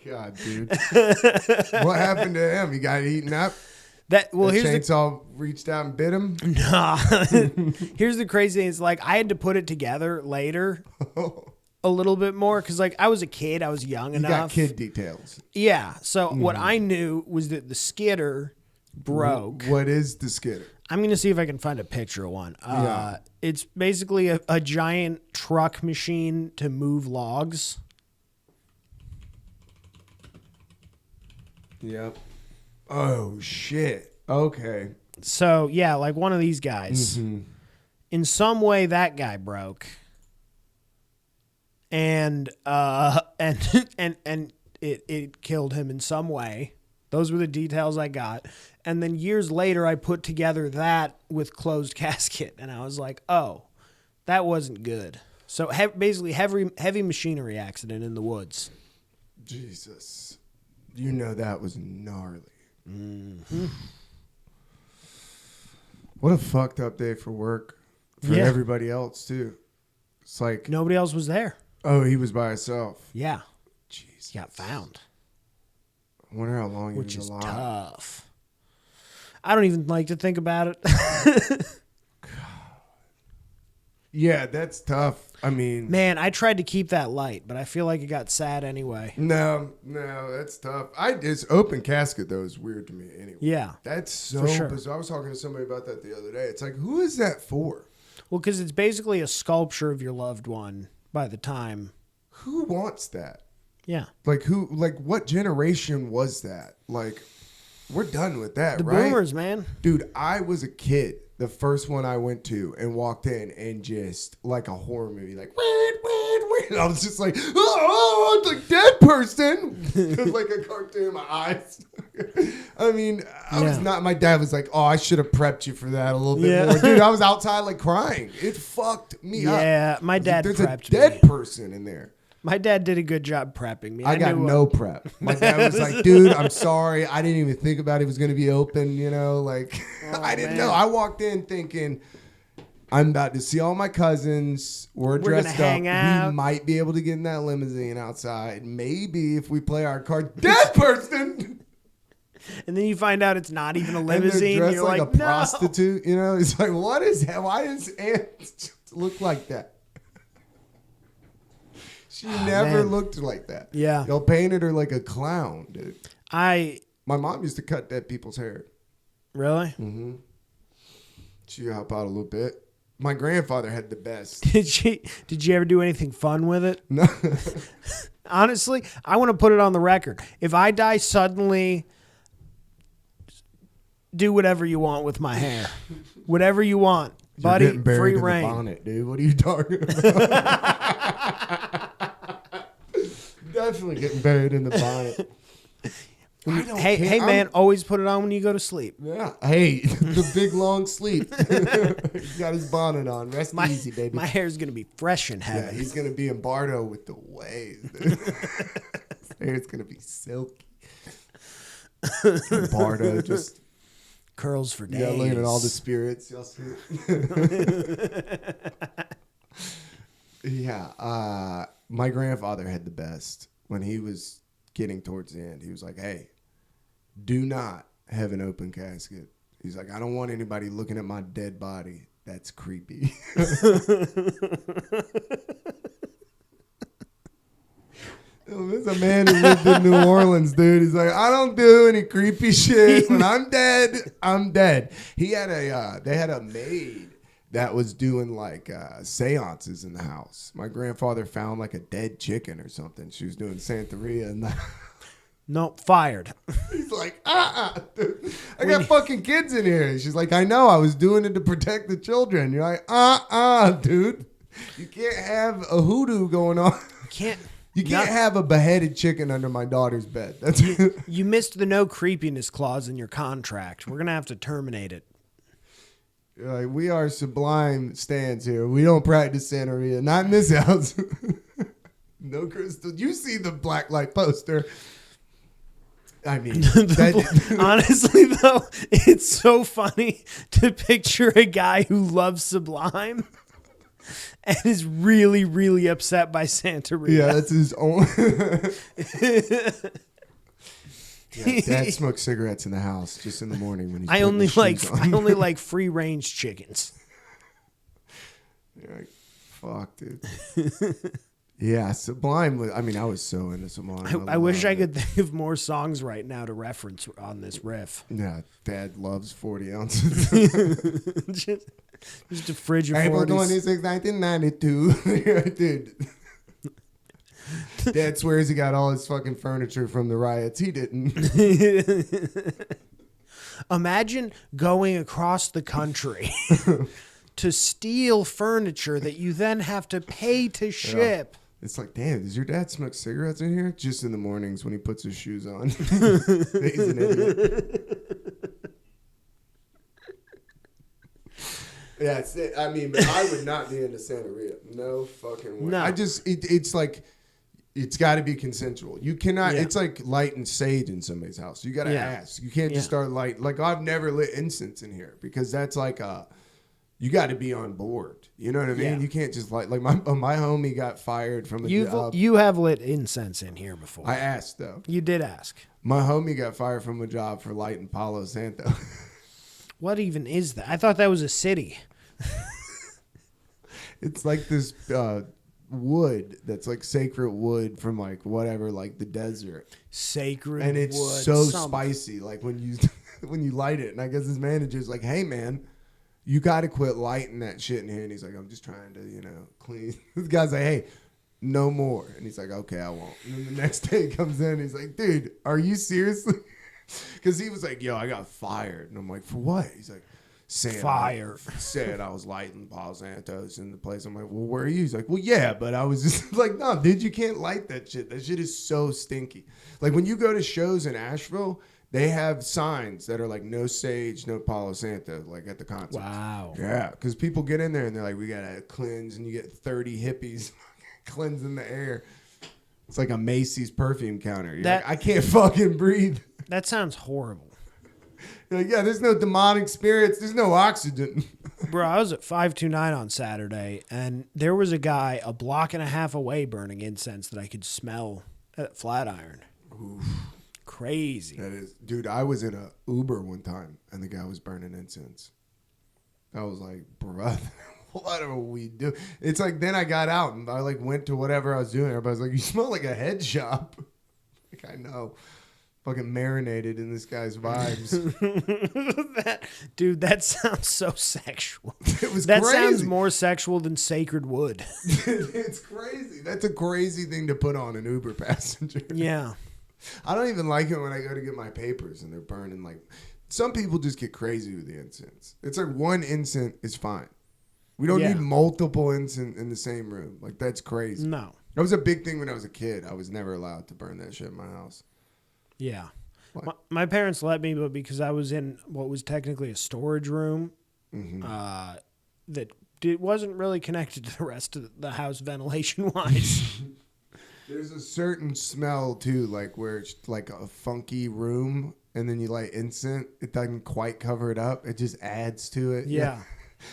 God, dude. What happened to him? He got eaten up? The Here's chainsaw reached out and bit him? Nah. Here's the crazy thing. It's like I had to put it together later a little bit more because like I was a kid. I was young enough. You got kid details. Yeah. So what I knew was that the skidder broke. What is the skidder? I'm going to see if I can find a picture of one. Yeah. It's basically a giant truck machine to move logs. Yep. Oh, shit. Okay. So, yeah, like one of these guys. Mm-hmm. In some way, that guy broke. And it killed him in some way. Those were the details I got. And then years later, I put together that with closed casket. And I was like, oh, that wasn't good. So basically, heavy machinery accident in the woods. Jesus. You know that was gnarly. Mm-hmm. What a fucked up day for work. For everybody else, too. It's like... Nobody else was there. Oh, he was by himself. Yeah. Jesus. He got found. I wonder how long Which he was is alive. tough. I don't even like to think about it. Yeah, that's tough. I mean... Man, I tried to keep that light, but I feel like it got sad anyway. No, that's tough. This open casket, though, is weird to me anyway. Yeah. That's so For sure. bizarre. I was talking to somebody about that the other day. It's like, who is that for? Well, because it's basically a sculpture of your loved one by the time. Who wants that? Yeah. Like, what generation was that? Like, we're done with that, The right? boomers, man. Dude, I was a kid. The first one I went to and walked in and just like a horror movie, like, weird. I was just like, oh, it's a dead person. There's like a cartoon in my eyes. I mean, I was not, my dad was like, oh, I should have prepped you for that a little bit more. Dude, I was outside like crying. It fucked me up. Yeah, my dad There's prepped a dead me. person in there. My dad did a good job prepping me. I got no prep. My dad was like, dude, I'm sorry. I didn't even think about it was going to be open, you know? Like, I didn't know. I walked in thinking, I'm about to see all my cousins. We're dressed gonna up. hang out. We might be able to get in that limousine outside. Maybe if we play our card. Dead person! And then you find out it's not even a And they're limousine. dressed You're like like, a no. prostitute, you know? It's like, what is that? Why does Aunt look like that? She never man. looked like that. Yeah. Y'all painted her like a clown, dude. My mom used to cut dead people's hair. Really? Mm-hmm. She help out a little bit. My grandfather had the best. Did you ever do anything fun with it? No. Honestly, I want to put it on the record. If I die suddenly, do whatever you want with my hair. Whatever you want. Buddy, You're getting buried free in reign. the bonnet, dude. What are you talking about? Definitely getting buried in the bonnet. I don't Hey, care. hey, man, always put it on when you go to sleep. Yeah. Hey, the big long sleep. He's got his bonnet on. Rest easy, baby. My hair's going to be fresh in heaven. Yeah, he's going to be in Bardo with the waves. His hair's going to be silky. Bardo just... Curls for days. Yeah, looking at all the spirits. Y'all see it? Yeah. My grandfather had the best. When he was getting towards the end, he was like, hey, do not have an open casket. He's like, I don't want anybody looking at my dead body. That's creepy. There's a man who lived in New Orleans, dude. He's like, I don't do any creepy shit. When I'm dead, I'm dead. He had they had a maid that was doing like seances in the house. My grandfather found like a dead chicken or something. She was doing Santeria in the No, fired. He's like, dude, I got fucking kids in here. She's like, I know, I was doing it to protect the children. You're like, dude. You can't have a hoodoo going on. You can't have a beheaded chicken under my daughter's bed. That's you missed the no creepiness clause in your contract. We're going to have to terminate it. Like, we are sublime stands here. We don't practice Santeria. Not in this house. No crystal. You see the black light poster. I mean, honestly, though, it's so funny to picture a guy who loves Sublime and is really, really upset by Santeria. Yeah, that's his own. Yeah, Dad smokes cigarettes in the house just in the morning when he's. I only like free range chickens. You're like, fuck, dude. Yeah, Sublime was. I mean, I was so into Sublime. I wish I could think of more songs right now to reference on this riff. Yeah, Dad loves 40 ounces. Just a fridge of April 40s. 26, 1992. Dude. Dad swears he got all his fucking furniture from the riots. He didn't. Imagine going across the country to steal furniture that you then have to pay to ship. Yeah. It's like, damn, does your dad smoke cigarettes in here? Just in the mornings when he puts his shoes on. He's an idiot. Yeah, I mean, but I would not be into Santeria. No fucking way. No. It's like, it's got to be consensual. You cannot, it's like lighting sage in somebody's house. You got to ask. You can't just start like I've never lit incense in here because that's like you got to be on board. You know what I mean? Yeah. You can't just like my homie got fired from a job. You have lit incense in here before. I asked though. You did ask. My homie got fired from a job for lighting Palo Santo. What even is that? I thought that was a city. It's like this wood that's like sacred wood from like whatever, like the desert. Sacred and it's wood, so spicy. Like when you light it, and I guess his manager's like, "Hey man, you got to quit lighting that shit in here." And he's like, "I'm just trying to, clean." This guy's like, "Hey, no more." And he's like, "Okay, I won't." And then the next day he comes in, he's like, "Dude, are you seriously?" Because he was like, "Yo, I got fired." And I'm like, "For what?" He's like, said I was lighting Palo Santos in the place. I'm like, "Well, where are you?" He's like, "Well, yeah, but I was just like, no, dude, you can't light that shit. That shit is so stinky." Like when you go to shows in Asheville, they have signs that are like no sage, no Palo Santo, like at the concert. Wow. Yeah, because people get in there and they're like, we gotta cleanse, and you get 30 hippies cleansing the air. It's like a Macy's perfume counter. You're like, I can't fucking breathe. That sounds horrible. Like, yeah, there's no demonic spirits. There's no oxygen. Bro, I was at 529 on Saturday, and there was a guy a block and a half away burning incense that I could smell at Flatiron. Oof. Crazy. That is. Dude, I was in a Uber one time, and the guy was burning incense. I was like, bruh, what are we doing? It's like, then I got out, and I like went to whatever I was doing. Everybody's like, you smell like a head shop. Like, I know. Fucking marinated in this guy's vibes. That sounds so sexual. It was that crazy. sounds more sexual than sacred wood. It's crazy. That's a crazy thing to put on an Uber passenger. Yeah. I don't even like it when I go to get my papers and they're burning. Like, some people just get crazy with the incense. It's like one incense is fine. We don't need multiple incense in the same room. Like, that's crazy. No. That was a big thing when I was a kid. I was never allowed to burn that shit in my house. Yeah. My parents let me, but because I was in what was technically a storage room, that it wasn't really connected to the rest of the house ventilation wise. There's a certain smell too, like where it's like a funky room, and then you light incense. It doesn't quite cover it up. It just adds to it. Yeah.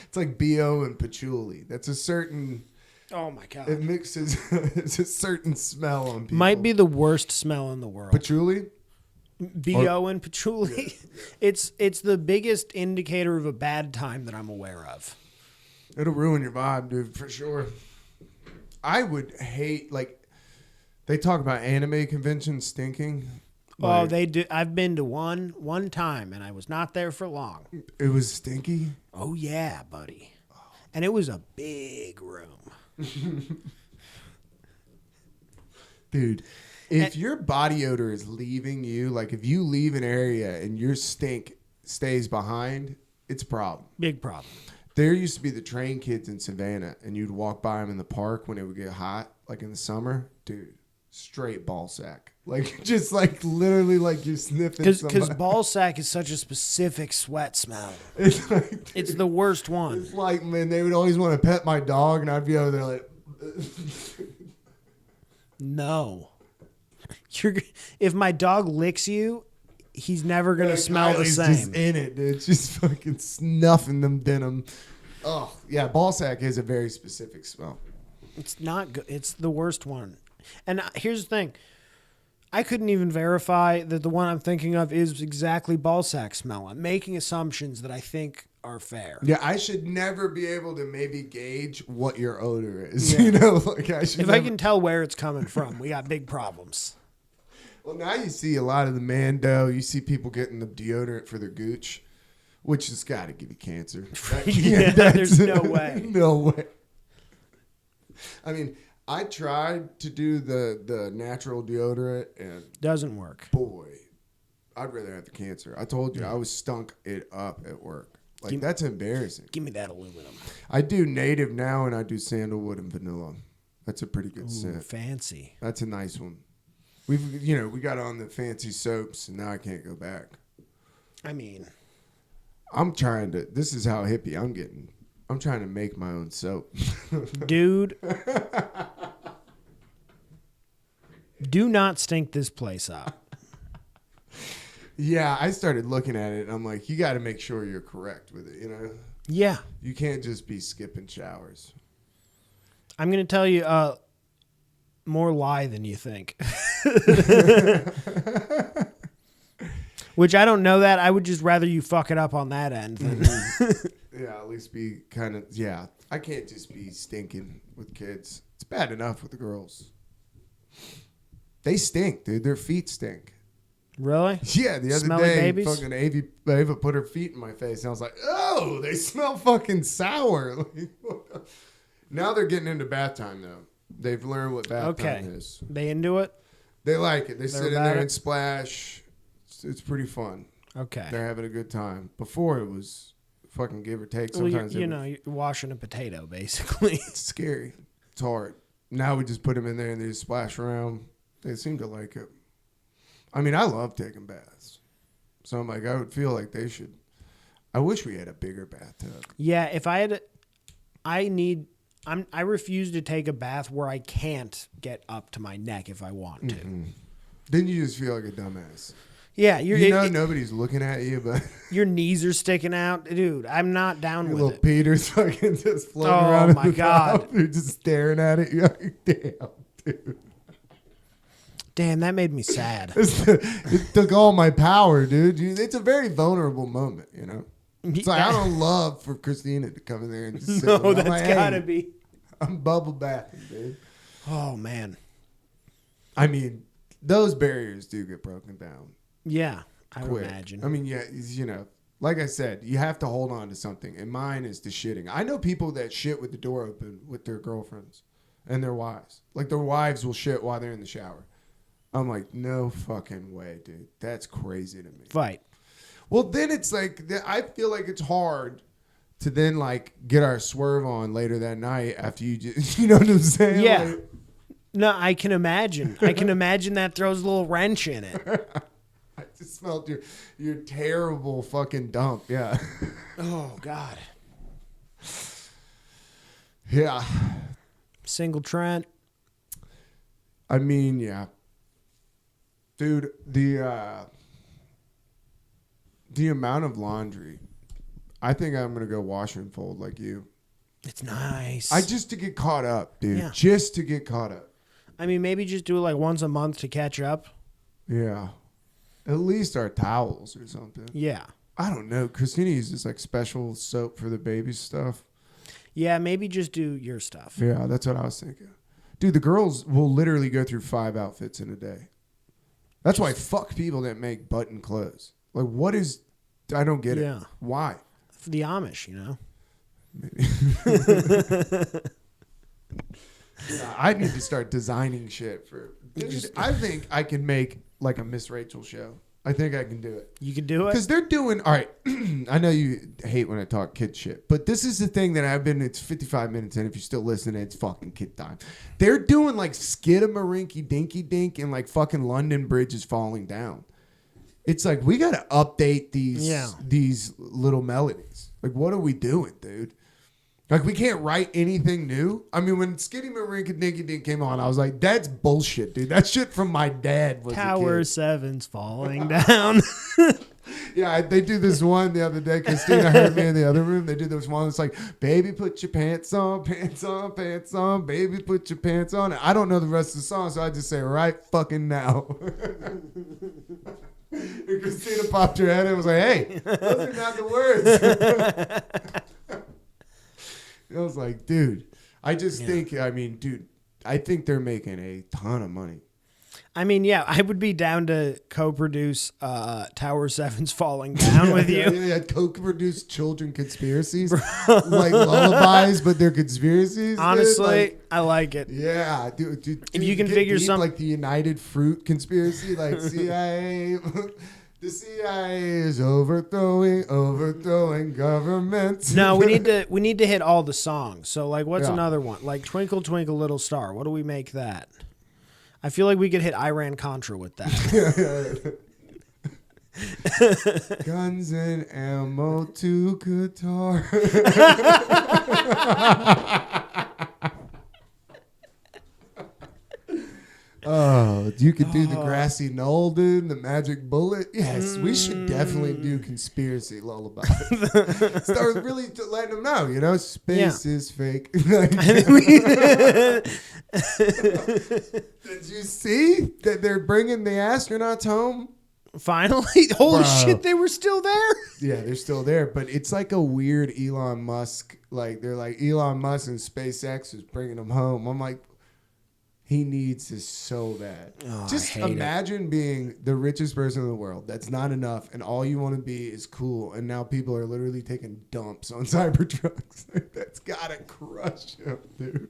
It's like BO and patchouli. That's a certain. Oh my god! It mixes. It's a certain smell on people. Might be the worst smell in the world. Patchouli. BO and patchouli. Yeah. It's the biggest indicator of a bad time that I'm aware of. It'll ruin your vibe, dude, for sure. I would hate, like, they talk about anime conventions stinking. Oh, they do. I've been to one time, and I was not there for long. It was stinky? Oh, yeah, buddy. And it was a big room. Dude, if your body odor is leaving you, like if you leave an area and your stink stays behind, it's a problem. Big problem. There used to be the train kids in Savannah, and you'd walk by them in the park when it would get hot, like in the summer. Dude, straight ball sack. Like, just like literally like you're sniffing Because ball sack is such a specific sweat smell. It's like, dude, it's the worst one. It's like, man, they would always want to pet my dog, and I'd be over there like... No. If my dog licks you, he's never going to smell the same. Just in it, dude. It's just fucking snuffing them denim. Oh, yeah, ball sack is a very specific smell. It's not good. It's the worst one. And here's the thing. I couldn't even verify that the one I'm thinking of is exactly ball sack smell. I'm making assumptions that I think are fair. Yeah, I should never be able to maybe gauge what your odor is. Yeah. You know, like I can tell where it's coming from, we got big problems. Well, now you see a lot of the Mando. You see people getting the deodorant for their gooch, which has got to give you cancer. Yeah, there's no way. No way. I mean, I tried to do the natural deodorant, and doesn't work. Boy, I'd rather have the cancer. I told you, I was stunk it up at work. Like, that's embarrassing. Give me that aluminum. I do native now, and I do sandalwood and vanilla. That's a pretty good scent. Fancy. That's a nice one. We got on the fancy soaps, and now I can't go back. I mean, I'm trying to. This is how hippie I'm getting. I'm trying to make my own soap. Dude. Do not stink this place up. Yeah, I started looking at it, and I'm like, you got to make sure you're correct with it, you know? Yeah. You can't just be skipping showers. I'm going to tell you more lie than you think. Which I don't know that. I would just rather you fuck it up on that end than... Yeah, at least be kind of... Yeah, I can't just be stinking with kids. It's bad enough with the girls. They stink, dude. Their feet stink. Really? Yeah, the other Smelly day, babies? fucking Ava put her feet in my face, and I was like, oh, they smell fucking sour. Now they're getting into bath time, though. They've learned what bath time is. They into it? They like it. They sit in there and splash. It's pretty fun. Okay. They're having a good time. Before, it was fucking give or take. Sometimes you're washing a potato, basically. It's scary. It's hard. Now we just put them in there, and they just splash around. They seem to like it. I mean, I love taking baths. So I'm like, I would feel like they should. I wish we had a bigger bathtub. Yeah, if I had, I refuse to take a bath where I can't get up to my neck if I want to. Mm-hmm. Then you just feel like a dumbass. Yeah, nobody's looking at you, but your knees are sticking out, dude. I'm not down with little it. Peter's fucking just floating around. Oh my god, you're just staring at it. You're like, damn, dude. Damn, that made me sad. It took all my power, dude. It's a very vulnerable moment, you know. It's like I don't love for Christina to come in there and just sit. No, that's like, gotta be. I'm bubble bathing, dude. Oh man. I mean, those barriers do get broken down. Yeah, I would imagine. I mean, yeah, you know, like I said, you have to hold on to something, and mine is the shitting. I know people that shit with the door open with their girlfriends and their wives. Like their wives will shit while they're in the shower. I'm like, no fucking way, dude. That's crazy to me. Fight. Well, then it's like, I feel like it's hard to then like get our swerve on later that night after you just, you know what I'm saying? Yeah. Like, no, I can imagine. I can imagine that throws a little wrench in it. just smelled your terrible fucking dump. Yeah. Oh God. Yeah. Single Trent. I mean, yeah. Dude, the amount of laundry. I think I'm gonna go wash and fold like you. It's nice. Just to get caught up, dude. Yeah. Just to get caught up. I mean, maybe just do it like once a month to catch up. Yeah. At least our towels or something. Yeah. I don't know. Christina uses like special soap for the baby stuff. Yeah, maybe just do your stuff. Yeah, that's what I was thinking. Dude, the girls will literally go through 5 outfits in a day. That's why fuck people that make button clothes. Like, what is... I don't get it. Why? For the Amish, you know? Maybe. Yeah, I need to start designing shit for... Dude, I think I can make like a Miss Rachel show. I think I can do it. You can do it? Because they're doing... All right, I know you hate when I talk kid shit, but this is the thing that I've been... It's 55 minutes, and if you're still listening, it's fucking kid time. They're doing like Skidamarinky Dinky Dink and like fucking London Bridge is falling down. It's like, we got to update these little melodies. Like, what are we doing, dude? Like, we can't write anything new. I mean, when Skitty Marinka Dinky Dink came on, I was like, that's bullshit, dude. That shit from my dad was Tower 7's falling down. Yeah, they do this one the other day. Christina heard me in the other room. They do this one. It's like, baby, put your pants on, pants on, pants on. Baby, put your pants on. And I don't know the rest of the song, so I just say, right fucking now. And Christina popped her head and was like, hey, those are not the words. I was like, dude, I just think, I mean, dude, I think they're making a ton of money. I mean, yeah, I would be down to co-produce Tower 7's Falling Down with you. Yeah, co-produce children conspiracies. Like lullabies, but they're conspiracies. Honestly, like, I like it. Yeah, dude. If you can figure something... Like the United Fruit conspiracy, like CIA... The CIA is overthrowing governments. No, we need to hit all the songs. So like, what's another one? Like Twinkle Twinkle Little Star. What do we make that? I feel like we could hit Iran Contra with that. Guns and ammo to Qatar. Oh, you could do the grassy knoll, dude, the magic bullet. Yes, we should definitely do conspiracy lullabies. Start really letting them know, you know, space is fake. Did you see that they're bringing the astronauts home? Finally? Holy shit, they were still there? Yeah, they're still there, but it's like a weird Elon Musk. Like, they're like, Elon Musk and SpaceX is bringing them home. I'm like, he needs this so bad. Oh, just imagine being the richest person in the world. That's not enough, and all you want to be is cool. And now people are literally taking dumps on Cybertrucks. That's gotta crush him, dude.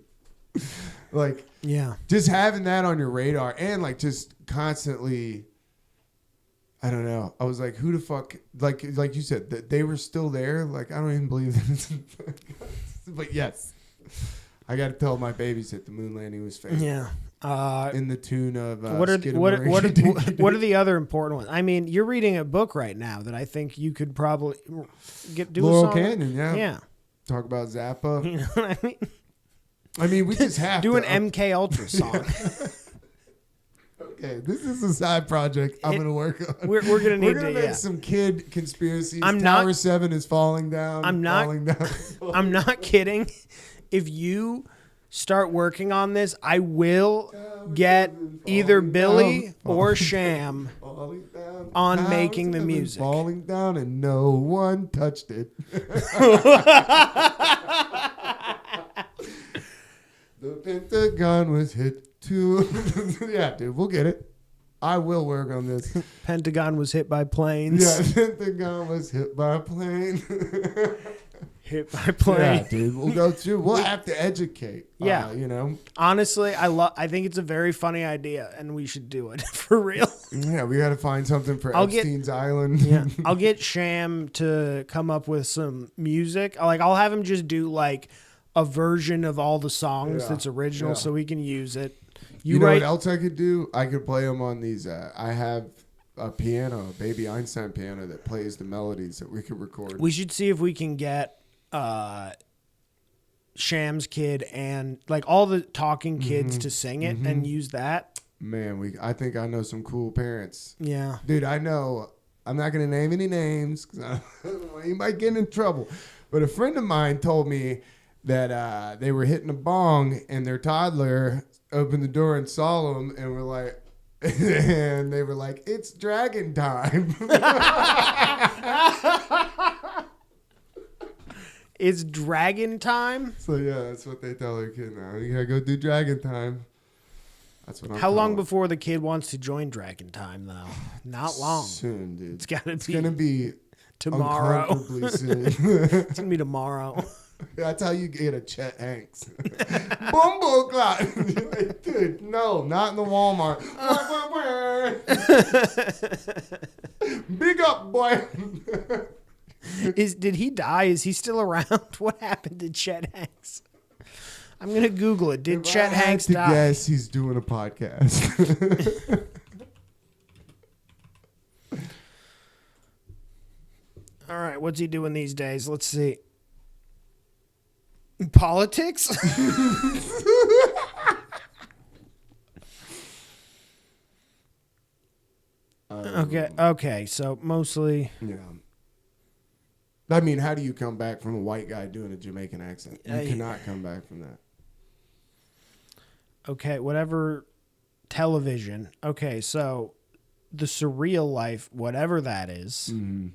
Like, yeah, just having that on your radar, and like just constantly. I don't know. I was like, who the fuck? Like you said, that they were still there. Like, I don't even believe this. But yes. I got to tell my babies that the moon landing was fake. Yeah. In the tune of what are the other important ones? I mean, you're reading a book right now that I think you could probably do Laurel a song. Canyon, yeah. Yeah. Talk about Zappa. You know what I mean? I mean, we just have do to an MK Ultra song. Okay, this is a side project I'm going to work on. We're going to need to make some kid conspiracies. Tower Tower 7 is falling down. I'm not kidding. If you start working on this, I will get either Billy or Sham on making the music. Falling down and no one touched it. The Pentagon was hit too. Yeah, dude, we'll get it. I will work on this. Pentagon was hit by planes. Yeah, Pentagon was hit by a plane. Hit by plane. Yeah, dude. We'll go through. We'll have to educate. Yeah. You know. Honestly, I think it's a very funny idea, and we should do it for real. Yeah, we got to find something for Epstein's Island. Yeah. I'll get Sham to come up with some music. I'll have him just do like a version of all the songs that's original, so we can use it. You know what else I could do? I could play them on these. I have a piano, a baby Einstein piano that plays the melodies that we could record. We should see if we can get Sham's kid and like all the talking kids to sing it and use that. Man, I think I know some cool parents. Yeah. Dude, I know. I'm not going to name any names because you might get in trouble. But a friend of mine told me that they were hitting a bong and their toddler opened the door and saw them and were like, and they were like, it's dragon time. It's dragon time? So yeah, that's what they tell their kid now. You gotta go do dragon time. That's what I'm How long calling. before the kid wants to join dragon time though? Not long. Soon, dude. It's gotta It's be gonna be tomorrow. uncomfortably soon. It's gonna be tomorrow. That's how you get a Chet Hanks. Bumbo clock. Like, dude, no, not in the Walmart. Big up, boy. Did he die? Is he still around? What happened to Chet Hanks? I'm gonna Google it. Did Chet Hanks die? Yes, he's doing a podcast. All right, what's he doing these days? Let's see. Politics? Okay, so mostly. Yeah. I mean, how do you come back from a white guy doing a Jamaican accent? You cannot come back from that. Okay, whatever. Television. Okay, so the Surreal Life, whatever that is. Mm-hmm.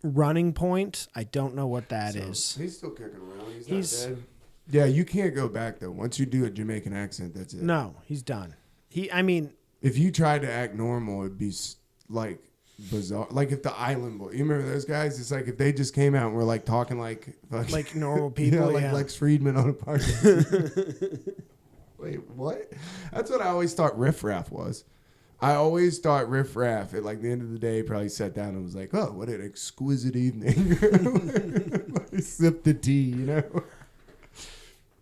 Running Point. I don't know what that is. He's still kicking around. He's not dead. Yeah, you can't go back though. Once you do a Jamaican accent, that's it. No, he's done. If you tried to act normal, it'd be like bizarre. Like if the Island Boy, you remember those guys? It's like if they just came out and were like talking like normal people, like Lex Friedman on a podcast. Wait, what? That's what I always thought Riff Raff was. I always thought Riff Raff at like the end of the day probably sat down and was like, "Oh, what an exquisite evening!" Like, sipped the tea, you know.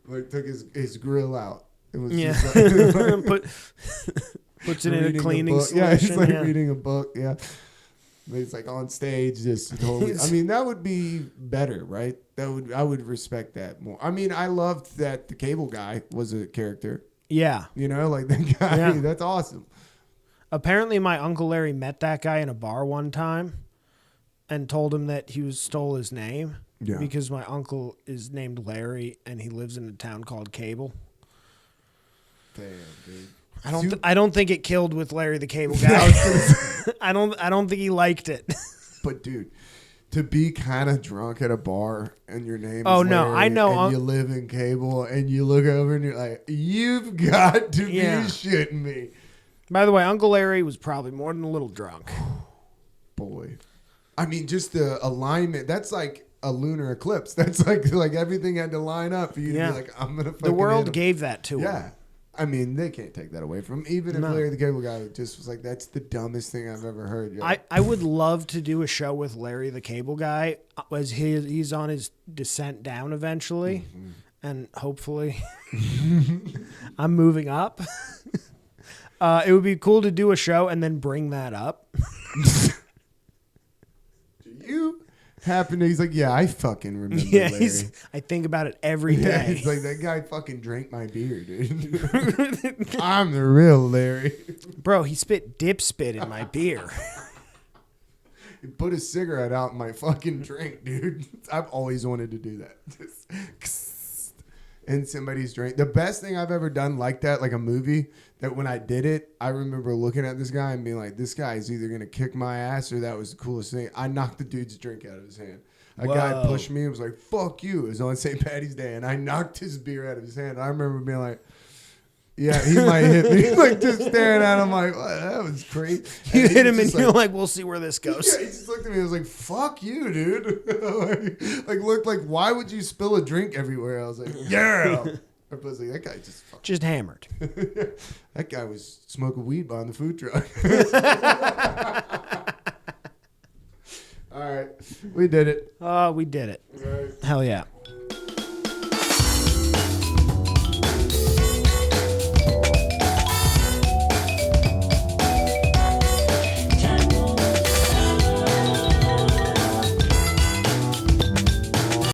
Like took his grill out. It was just like, puts it in a cleaning solution. Yeah, he's like reading a book. Yeah, but he's like on stage, just totally. I mean, that would be better, right? I would respect that more. I mean, I loved that the cable guy was a character. Yeah, you know, like that guy. Yeah. That's awesome. Apparently, my Uncle Larry met that guy in a bar one time and told him that he stole his name because my uncle is named Larry and he lives in a town called Cable. Damn, dude. I don't think it killed with Larry the Cable Guy. I don't think he liked it. But dude, to be kind of drunk at a bar and your name is Larry, I know, and you live in Cable and you look over and you're like, you've got to be shitting me. By the way, Uncle Larry was probably more than a little drunk. Boy. I mean, just the alignment. That's like a lunar eclipse. That's like everything had to line up for you to be like, I'm going to fucking The world gave that to him. Yeah. I mean, they can't take that away from him. Even if Larry the Cable Guy just was like, that's the dumbest thing I've ever heard. Yeah. I would love to do a show with Larry the Cable Guy as he's on his descent down eventually. Mm-hmm. And hopefully I'm moving up. It would be cool to do a show and then bring that up. Do you happen to? He's like, yeah, I fucking remember. Yeah, Larry. I think about it every day. Yeah, he's like, that guy fucking drank my beer, dude. I'm the real Larry. Bro, he spit dip spit in my beer. He put a cigarette out in my fucking drink, dude. I've always wanted to do that. Just in somebody's drink. The best thing I've ever done like that, like a movie, that when I did it, I remember looking at this guy and being like, this guy is either going to kick my ass or that was the coolest thing. I knocked the dude's drink out of his hand. A guy pushed me and was like, fuck you. It was on St. Patty's Day. And I knocked his beer out of his hand. I remember being like, yeah, he might hit me. Like just staring at him like, well, that was crazy. You hit him and you're like, we'll see where this goes. Yeah, he just looked at me and was like, fuck you, dude. like looked like, why would you spill a drink everywhere? I was like, yeah. I was like, that guy just hammered. That guy was smoking weed behind the food truck. All right. We did it. Oh, we did it. All right. Hell yeah.